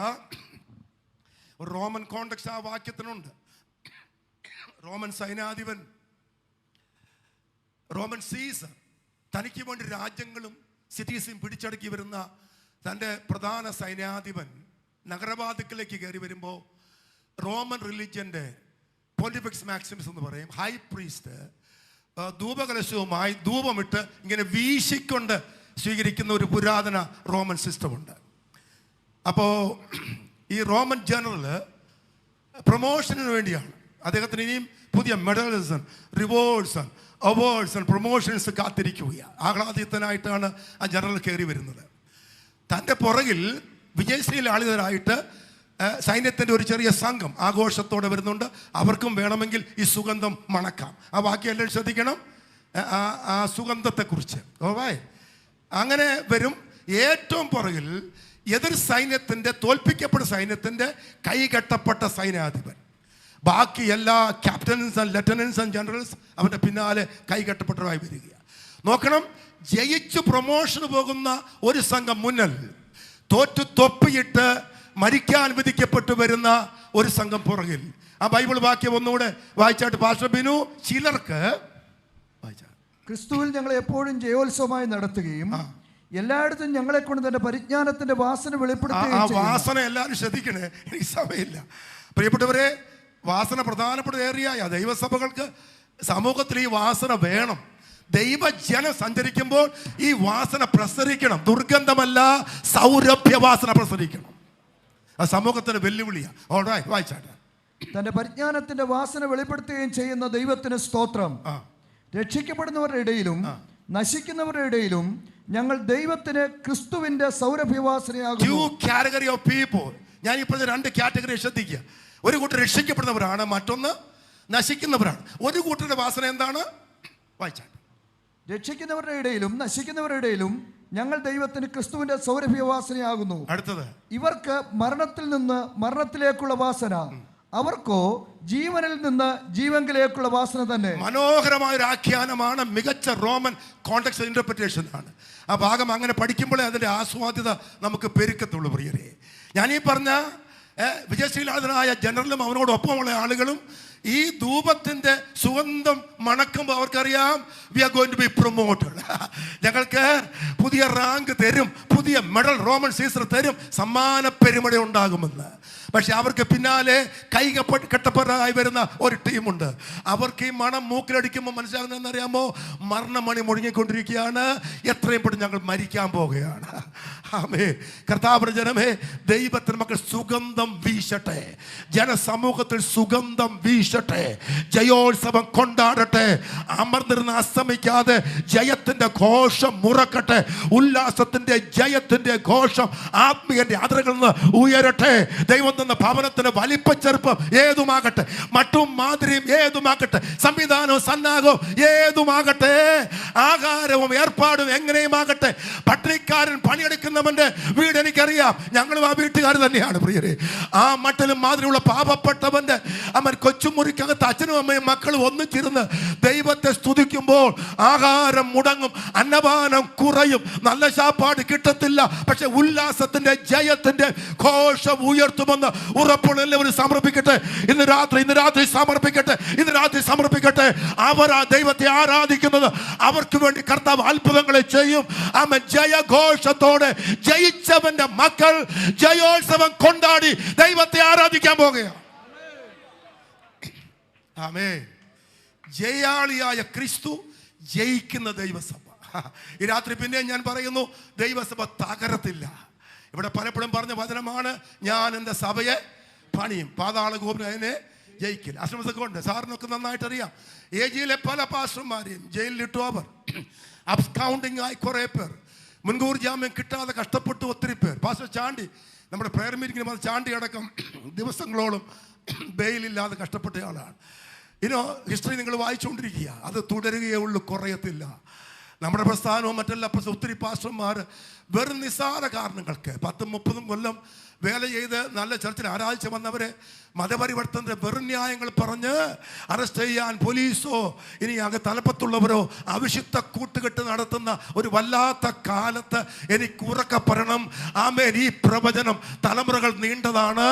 റോമൻ കോണ്ടെക്സ്റ്റ് ആ വാക്യത്തിനുണ്ട്. റോമൻ സൈന്യാധിപൻ, റോമൻ സീസർ തനിക്ക് വേണ്ടി രാജ്യങ്ങളും സിറ്റീസും പിടിച്ചടക്കി വരുന്ന തൻ്റെ പ്രധാന സൈന്യാധിപൻ നഗരവാതിക്കലേക്ക് കയറി വരുമ്പോൾ റോമൻ റിലിജ്യൻ്റെ പോണ്ടിഫിക്സ് മാക്സിമസ് എന്ന് പറയും, ഹൈ പ്രീസ്റ്റ് ധൂപകലശവുമായി ധൂപമിട്ട് ഇങ്ങനെ വീശിക്കൊണ്ട് സ്വീകരിക്കുന്ന ഒരു പുരാതന റോമൻ സിസ്റ്റമുണ്ട്. അപ്പോൾ ഈ റോമൻ ജനറൽ പ്രൊമോഷന് വേണ്ടിയാണ് അദ്ദേഹത്തിന് ഇനിയും പുതിയ മെഡൽസ്, റിവാർഡ്സ്, അവാർഡ്സ്, പ്രൊമോഷൻസ് കാത്തിരിക്കുകയാണ്. ആഹ്ലാദിതനായിട്ടാണ് ആ ജനറൽ കയറി വരുന്നത്. തൻ്റെ പുറകിൽ വിജയശ്രീലാളിതരായിട്ട് സൈന്യത്തിൻ്റെ ഒരു ചെറിയ സംഘം ആഘോഷത്തോടെ വരുന്നുണ്ട്. അവർക്കും വേണമെങ്കിൽ ഈ സുഗന്ധം മണക്കാം. ആ വാക്യം എല്ലാവരും ശ്രദ്ധിക്കണം, ആ സുഗന്ധത്തെക്കുറിച്ച്. ഓവായ് അങ്ങനെ വരും. ഏറ്റവും പുറകിൽ എതിർ സൈന്യത്തിൻ്റെ, തോൽപ്പിക്കപ്പെട്ട സൈന്യത്തിൻ്റെ കൈകെട്ടപ്പെട്ട സൈന്യാധിപൻ. ബാക്കി എല്ലാ ക്യാപ്റ്റൻസ് ആൻഡ് ലെഫ്റ്റനൻസ് ആൻഡ് ജനറൽസ് അവൻ്റെ പിന്നാലെ കൈകെട്ടപ്പെട്ടവരായി വരികയാണ്. നോക്കണം, ജയിച്ച് പ്രൊമോഷന് പോകുന്ന ഒരു സംഘം മുന്നിൽ, തോറ്റു തൊപ്പിയിട്ട് മരിക്കാൻ വിധിക്കപ്പെട്ടു വരുന്ന ഒരു സംഘം പുറകിൽ. ആ ബൈബിൾ വാക്യം ഒന്നുകൂടെ വായിച്ചാട്ട് പാസ്റ്റർ ബിനു. ചിലർക്ക് ക്രിസ്തുവിൽ ഞങ്ങൾ എപ്പോഴും ജയോത്സവമായി നടത്തുകയും എല്ലായിടത്തും ഞങ്ങളെ കൊണ്ട് തന്നെ പരിജ്ഞാനത്തിന്റെ വാസന വെളിപ്പെടുത്തുകയും. ആ വാസന എല്ലാവരും ശ്രദ്ധിക്കണേ, എനിക്ക് സമയമില്ല. പ്രിയപ്പെട്ടവരെ, വാസന പ്രധാനപ്പെട്ട ഏറിയായ ദൈവസഭകൾക്ക് സമൂഹത്തിൽ ഈ വാസന വേണം. ദൈവജനം സഞ്ചരിക്കുമ്പോൾ ഈ വാസന പ്രസരിക്കണം. ദുർഗന്ധമല്ല, സൗരഭ്യവാസന പ്രസരിക്കണം. ആ സമൂഹത്തിന് വെല്ലുവിളിയാണ്. ഓൾറൈറ്റ്, വായിച്ചാട്ടെ. തന്റെ പരിജ്ഞാനത്തിന്റെ വാസന വെളിപ്പെടുത്തുകയും ചെയ്യുന്ന ദൈവത്തിന് സ്തോത്രം. രക്ഷിക്കപ്പെടുന്നവരുടെ ഇടയിലും നശിക്കുന്നവരുടെ ഇടയിലും ഞങ്ങൾ ദൈവത്തിന് ക്രിസ്തുവിന്റെ സൗരഭ്യവാസനയാകുന്നു. Two category of people. ഞാൻ ഇപ്പോൾ രണ്ട് കാറ്റഗറി ശ്രദ്ധിക്കുക. ഒരു കൂട്ടർ രക്ഷിക്കപ്പെടുന്നവരാണ്, മറ്റൊന്ന് നശിക്കുന്നവരാണ്. ഒരു കൂട്ടരുടെ വാസന എന്താണ്? വായിച്ചാട്ടെ. രക്ഷിക്കുന്നവരുടെ ഇടയിലും നശിക്കുന്നവരുടെ ഇടയിലും ഞങ്ങൾ ദൈവത്തിന് ക്രിസ്തുവിന്റെ സൗരഭ്യവാസനയാകുന്നു. അടുത്തത്, ഇവർക്ക് മരണത്തിൽ നിന്ന് മരണത്തിലേക്കുള്ള വാസന, അവർക്കോ ജീവനിൽ നിന്ന് ജീവങ്കിലേക്കുള്ള വാസന തന്നെ. മനോഹരമായ ഒരു ആഖ്യാനമാണ്, മികച്ച റോമൻ കോണ്ടെക്സ്റ്റ് ഇന്റർപ്രിറ്റേഷൻ ആണ്. ആ ഭാഗം അങ്ങനെ പഠിക്കുമ്പോഴേ അതിൻ്റെ ആസ്വാദ്യത നമുക്ക് പെരുക്കത്തുള്ളൂ. പ്രിയരെ, ഞാനീ പറഞ്ഞ വിജയശ്രീലാളിതനായ ജനറലും അവനോടൊപ്പമുള്ള ആളുകളും ഈ ധൂപത്തിന്റെ സുഗന്ധം മണക്കുമ്പോൾ അവർക്കറിയാം, we are going to be promoted. ഞങ്ങൾക്ക് പുതിയ റാങ്ക് തരും, പുതിയ മെഡൽ റോമൻ സീസർ തരും, സമ്മാന പെരുമഴ ഉണ്ടാകുമെന്ന്. പക്ഷെ അവർക്ക് പിന്നാലെ കെട്ടപ്പെടായി വരുന്ന ഒരു ടീമുണ്ട്. അവർക്ക് ഈ മണം മൂക്കിലടിക്കുമ്പോൾ മനസ്സിലാകുന്നതെന്നറിയാമോ? മരണമണി മുഴങ്ങിക്കൊണ്ടിരിക്കുകയാണ്, എത്രയും പെട്ടെന്ന് ഞങ്ങൾ മരിക്കാൻ പോവുകയാണ്. ആമേൻ. കർത്താവിന്റെ ജനമേ, ദൈവത്തിന് മക്കൾ സുഗന്ധം വീശട്ടെ, ജനസമൂഹത്തിൽ സുഗന്ധം വീശട്ടെ, ജയോത്സവം കൊണ്ടാടട്ടെ, അമർന്നിരുന്ന് അസ്തമിക്കാതെ ജയത്തിന്റെ ഘോഷം മുറക്കട്ടെ, ഉല്ലാസത്തിന്റെ ജയത്തിന്റെ ഘോഷം ആത്മീയന്റെ അതിരുകളിൽ നിന്ന് ഉയരട്ടെ. ദൈവം തന്ന ഭവനത്തിന് വലിപ്പച്ചെറുപ്പം ഏതുമാകട്ടെ, മറ്റും മാതിരിയും ഏതുമാകട്ടെ, സംവിധാനവും സന്നാഹവും ഏതുമാകട്ടെ, ആഹാരവും ഏർപ്പാടും എങ്ങനെയുമാകട്ടെ, പട്ടിണിക്കാരൻ പണിയെടുക്കുന്നവന്റെ വീട് എനിക്കറിയാം, ഞങ്ങളും ആ വീട്ടുകാർ തന്നെയാണ് പ്രിയരെ. ആ മട്ടിലും മാതിരിയുള്ള പാപപ്പെട്ടവന്റെ അവൻ കൊച്ചുമുറിക്കകത്ത് അച്ഛനും അമ്മയും മക്കളും ഒന്നിച്ചിരുന്ന് ദൈവത്തെ സ്തുതിക്കുമ്പോൾ ആഹാരം മുടങ്ങും, അന്നപാനം കുറയും, നല്ല ശാപ്പാട് കിട്ടത്തില്ല. പക്ഷെ ഉല്ലാസത്തിന്റെ ജയത്തിന്റെ ഘോഷം ഉയർത്തുമെന്ന് ഉറപ്പുള്ള എല്ലാവരും സമർപ്പിക്കട്ടെ. ഇന്ന് രാത്രി സമർപ്പിക്കട്ടെ. അവർ ആ ദൈവത്തെ ആരാധിക്കുന്നത്, അവർക്ക് വേണ്ടി കർത്താവ് അത്ഭുതങ്ങളെ ചെയ്യും. അവൻ ജയഘോഷത്തോടെ ജയിച്ചവന്റെ മക്കൾ ജയോത്സവം കൊണ്ടാടി ദൈവത്തെ ആരാധിക്കാൻ പോകുകയാണ്. ആമേൻ. ജയാളിയായ ക്രിസ്തു, ജയിക്കുന്ന ദൈവസഭ. ഈ രാത്രി പിന്നെ ഞാൻ പറയുന്നു, ദൈവസഭ തകരത്തില്ല. ഇവിടെ പലപ്പോഴും പറഞ്ഞ വചനമാണ്, ഞാൻ എൻ്റെ സഭയെ പണിയും, പാതാള ഗോപുരം അതിനെ ജയിക്കില്ല. അശ്രമസൊക്കെ ഉണ്ട്, സാറിനൊക്കെ നന്നായിട്ട് അറിയാം. ഏജിയിലെ പല പാസ്റ്റർമാരെയും ജയിലിലിട്ടു. അവർ അബ്സ്കൗണ്ടിങ് ആയി കുറേ പേർ, മുൻകൂർ ജാമ്യം കിട്ടാതെ കഷ്ടപ്പെട്ടു ഒത്തിരി പേർ. പാസ്റ്റർ ചാണ്ടി, നമ്മുടെ പ്രയർ മീറ്റിങ്ങിന് വന്ന് ചാണ്ടി അടക്കം ദിവസങ്ങളോളം ബെയിലില്ലാതെ കഷ്ടപ്പെട്ട ആളാണ്. ഹിസ്റ്ററി നിങ്ങൾ വായിച്ചുകൊണ്ടിരിക്കുക, അത് തുടരുകയേ ഉള്ളൂ, കുറയത്തില്ല. നമ്മുടെ പ്രസ്ഥാനവും മറ്റെല്ലാ ഒത്തിരി പാസ്റ്റർമാർ വെറും നിസ്സാര കാരണങ്ങൾക്ക് 10-30 കൊല്ലം വേല ചെയ്ത് നല്ല ചർച്ചിൽ ആരാധിച്ച് വന്നവരെ മതപരിവർത്തനത്തിന്റെ വെറും ന്യായങ്ങൾ പറഞ്ഞ് അറസ്റ്റ് ചെയ്യാൻ പോലീസോ ഇനി അങ്ങ് തലപ്പത്തുള്ളവരോ അവിശുദ്ധ കൂട്ടുകെട്ട് നടത്തുന്ന ഒരു വല്ലാത്ത കാലത്ത് എനിക്ക് ഉറക്കെ പറയണം, ആമേൻ, ഈ പ്രവചനം തലമുറകൾ നീണ്ടതാണ്,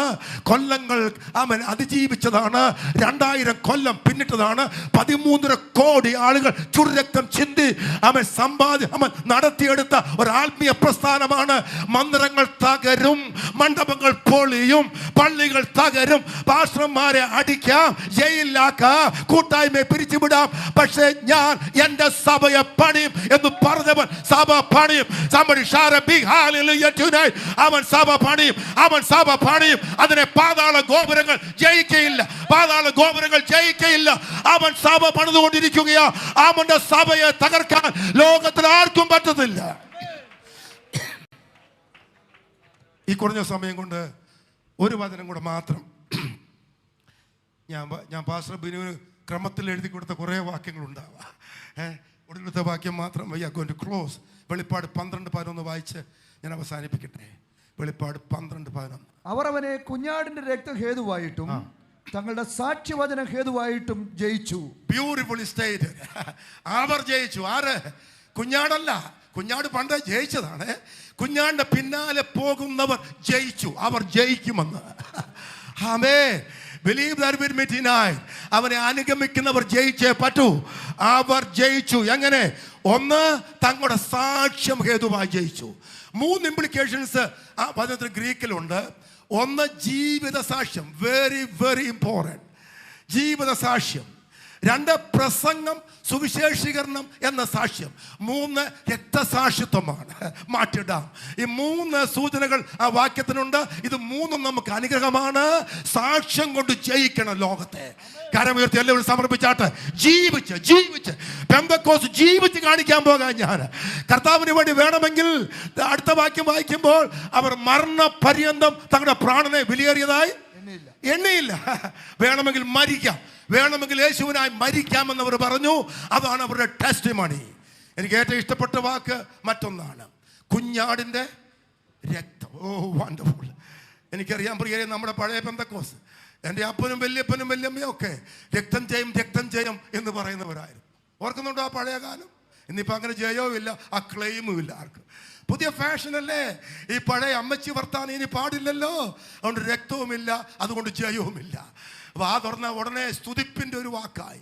കൊല്ലങ്ങൾ ആമേൻ അതിജീവിച്ചതാണ്, 2000 കൊല്ലം പിന്നിട്ടതാണ്, 13.5 കോടി ആളുകൾ ചുരുരക്തം ചിന്തി ആമേൻ സമ്പാദ്യം ആമേൻ നടത്തിയെടുത്ത ഒരു ആത്മീയ പ്രസ്ഥാനമാണ്. മന്ദിരങ്ങൾ തകരും, മണ്ഡപങ്ങൾ പൊളിയും, പള്ളികൾ തകരും, പാസ്റ്റർമാരെ അടിക്കാം, ജയിലിലാക്കാം, കൂട്ടായ്മയെ പിരിച്ചുവിടാം, പക്ഷേ ഞാൻ എന്റെ സഭയെ പണിയും എന്ന് പറഞ്ഞവൻ സഭ പണിയും. അവൻ സഭ പണിയും, അവൻ സഭ പണിയും. അതിനെ പാതാള ഗോപുരങ്ങൾ ജയിക്കയില്ല, പാതാള ഗോപുരങ്ങൾ ജയിക്കയില്ല. അവൻ സഭ പണിതുകൊണ്ടിരിക്കുകയാ. അവന്റെ സഭയെ തകർക്കാൻ ലോകത്തിൽ ആർക്കും പറ്റത്തില്ല. ഈ കുറഞ്ഞ സമയം കൊണ്ട് ഒരു വചനം കൂടെ മാത്രം. ഞാൻ പാസ്റ്റർ ബിനുവിന് ക്രമത്തിൽ എഴുതി കൊടുത്ത കുറേ വാക്യങ്ങളുണ്ടാവാം. ഒടുവിലത്തെ വാക്യം മാത്രം why are going to close. വെളിപ്പാട് 12:11 വായിച്ച് ഞാൻ അവസാനിപ്പിക്കട്ടെ. വെളിപ്പാട് 12:11. അവർ അവനെ കുഞ്ഞാടിന്റെ രക്തഹേതുവായിട്ടും തങ്ങളുടെ സാക്ഷ്യവചന ഹേതുവായിട്ടും ജയിച്ചു. Beautifully state. അവർ ജയിച്ചു. ആര്? കുഞ്ഞാടല്ല. കുഞ്ഞാട് പണ്ട് ജയിച്ചതാണ്. കുഞ്ഞാടിന്റെ പിന്നാലെ പോകുന്നവർ ജയിച്ചു. അവർ ജയിക്കുമെന്ന്. ആമേൻ. Believe that with me tonight. അവനെ അനുഗമിക്കുന്നവർ ജയിച്ചേ പറ്റൂ. അവർ ജയിച്ചു. എങ്ങനെ? ഒന്ന്, തങ്ങളുടെ സാക്ഷ്യം ഹേതുവായി ജയിച്ചു. 3 ഇംപ്ലിക്കേഷൻസ് ആ പദത്തിൽ ഗ്രീക്കിലുണ്ട്. ഒന്ന്, ജീവിത സാക്ഷ്യം. Very very important. ജീവിത സാക്ഷ്യം. 2, പ്രസംഗം, സുവിശേഷീകരണം എന്ന സാക്ഷ്യം. 3, രക്തസാക്ഷിത്വമാണ്. മാറ്റിടാം. ഈ 3 സൂചനകൾ ആ വാക്യത്തിനുണ്ട്. ഇത് 3 നമുക്ക് അനുഗ്രഹമാണ്. സാക്ഷ്യം കൊണ്ട് ജയിക്കണം ലോകത്തെ. കരമുയർത്തി എല്ലാവരും സമർപ്പിച്ചാട്ട് ജീവിച്ച് പെന്തക്കോസ്ത് ജീവിച്ച് കാണിക്കാൻ പോകാൻ ഞാൻ. കർത്താവിന് വേണ്ടി വേണമെങ്കിൽ അടുത്ത വാക്യം വായിക്കുമ്പോൾ അവർ മരണപര്യന്തം തങ്ങളുടെ പ്രാണനെ വിലയേറിയതായി എണ്ണയില്ല. വേണമെങ്കിൽ മരിക്കാം, വേണമെങ്കിൽ യേശുവിനായി മരിക്കാമെന്നവർ പറഞ്ഞു. അതാണ് അവരുടെ ടെസ്റ്റിമണി. എനിക്ക് ഏറ്റവും ഇഷ്ടപ്പെട്ട വാക്ക് മറ്റൊന്നാണ്, കുഞ്ഞാടിൻ്റെ രക്തം. Oh wonderful. എനിക്കറിയാൻ പ്രിയരെ, നമ്മുടെ പഴയ പെന്തക്കോസ്ത്, എൻ്റെ അപ്പനും വല്യപ്പനും വല്യമ്മയും ഒക്കെ രക്തം ജയം എന്ന് പറയുന്നവരായിരുന്നു. ഓർക്കുന്നുണ്ടോ ആ പഴയ കാലം? ഇന്നിപ്പോൾ അങ്ങനെ ജയവും ഇല്ല, ആ ക്ലെയിമും ഇല്ല ആർക്കും. പുതിയ ഫാഷനല്ലേ ഈ പഴയ അമ്മച്ചി വർത്താനം ഇനി പാടില്ലല്ലോ. അതുകൊണ്ട് രക്തവുമില്ല, അതുകൊണ്ട് ജയവുമില്ല. വാ തുറന്ന ഉടനെ സ്തുതിപ്പിൻ്റെ ഒരു വാക്കായി,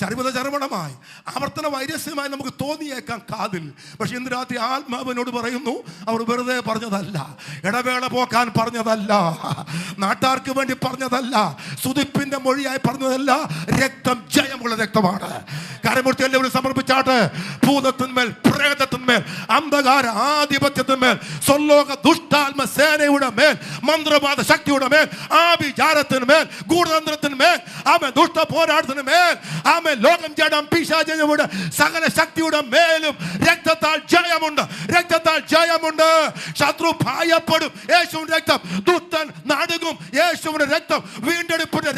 ചർവണമായി, ആവർത്തന വൈരസ്യമായി നമുക്ക് തോന്നിയേക്കാം കാതിൽ. പക്ഷെ ഇന്ന് രാത്രി ആത്മാവിനോട് പറയുന്നു, അവർ വെറുതെ പറഞ്ഞതല്ല, ഇടവേള പോക്കാൻ പറഞ്ഞതല്ല, നാട്ടാർക്ക് വേണ്ടി പറഞ്ഞതല്ല, സ്തുതിപ്പിന്റെ മൊഴിയായി പറഞ്ഞതല്ല. രക്തം ജയമുള്ള രക്തമാണ്. കരമുർത്തി എല്ലാവരും സമർപ്പിച്ചാട്ട്. ഭൂതത്തിന്മേൽ, പ്രേതത്തിന്മേൽ, അന്ധകാര ആധിപത്യത്തിന്മേൽ, സ്വലോക ദുഷ്ടാത്മ സേനയുടെ മേൽ, മന്ത്രവാദ ശക്തിയുടെ മേൽ, ആഭിചാരത്തിന്മേൽ, ഗൂഢതന്ത്രത്തിന്മേൽ, ആമേൻ, ദുഷ്ട പോരാട്ടത്തിന് മേൽ, ആമേൻ, ലോകം ജഡം പിശാചിന്റെ സകല ശക്തിയുടെ മേലും രക്തത്താൽ ജയമുണ്ട്. രക്തത്താൽ ജയമുണ്ട്. ശത്രു ഭയപ്പെടും. യേശുവിന്റെ രക്തം. ദുഷ്ടൻ നടുങ്ങും. യേശുവിന്റെ രക്തം. വീണ്ടെടുപ്പിന്റെ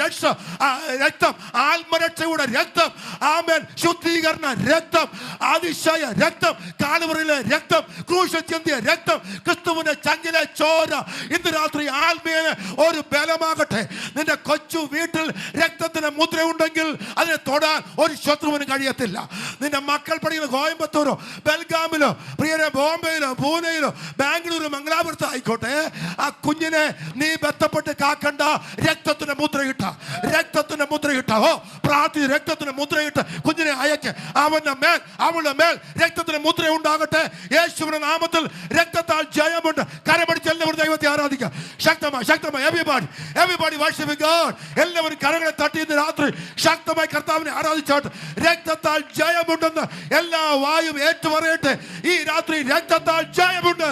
രക്തം. ആത്മരക്ഷയുടെ രക്തം. ആമേൻ. ശുദ്ധീകരണ രക്തം. അതിശയ രക്തം. കാൽവറിയിലെ രക്തം. ക്രൂശിൽ ചിന്തിയ രക്തം. ക്രിസ്തുവിന്റെ ചങ്കിലെ ചോര ഇന്ന് രാത്രി ആത്മീയ ഒരു ബലമാകട്ടെ. നിന്റെ കൊച്ചു വീട്ടിൽ രക്തത്തിന് മുദ്രയുണ്ടെങ്കിൽ അതിനെ തൊടാൻ ഒരു ശത്രുവിന് കഴിയത്തില്ല. നിന്റെ മക്കൾ പഠിക്കുന്ന കോയമ്പത്തൂരോ ബൽഗാമിലോ പ്രിയരെ ബോംബെയിലോ പൂനെയിലോ ബാംഗ്ലൂരോ മംഗലാപുരത്തോ ആയിക്കോട്ടെ, ആ കുഞ്ഞിനെ നീ ബന്ധപ്പെട്ട് കാക്കണ്ട. രക്തത്തിന് മുദ്രയിട്ട, രക്തത്തിന് മുദ്രയിട്ട. ഓ പ്രാർത്ഥി, രക്തത്തിന് മുദ്രയിട്ട് കുഞ്ഞിനെ അയക്ക്. അവന്റെ മേൽ, അവളുടെ മേൽ രക്തത്തിന് മുദ്ര ഉണ്ടാകട്ടെ. യേശുവിന്റെ നാമത്തിൽ രക്തത്താൽ ജയമുണ്ട്. കരമടിച്ച് എല്ലാവരും ദൈവത്തെ ആരാധിക്കാം. ശക്തമായി everybody worshiping God. എല്ലാവരും കരങ്ങളെ തട്ടി ഇന്ന് രാത്രി ശക്തമായി കർത്താവിനെ ആരാധിച്ചാട്ട്. രക്തത്താൽ ജയമുണ്ടെന്ന് എല്ലാ വായും ഏറ്റുപറയട്ടെ. ഈ രാത്രി രക്തത്താൽ ജയമുണ്ട്.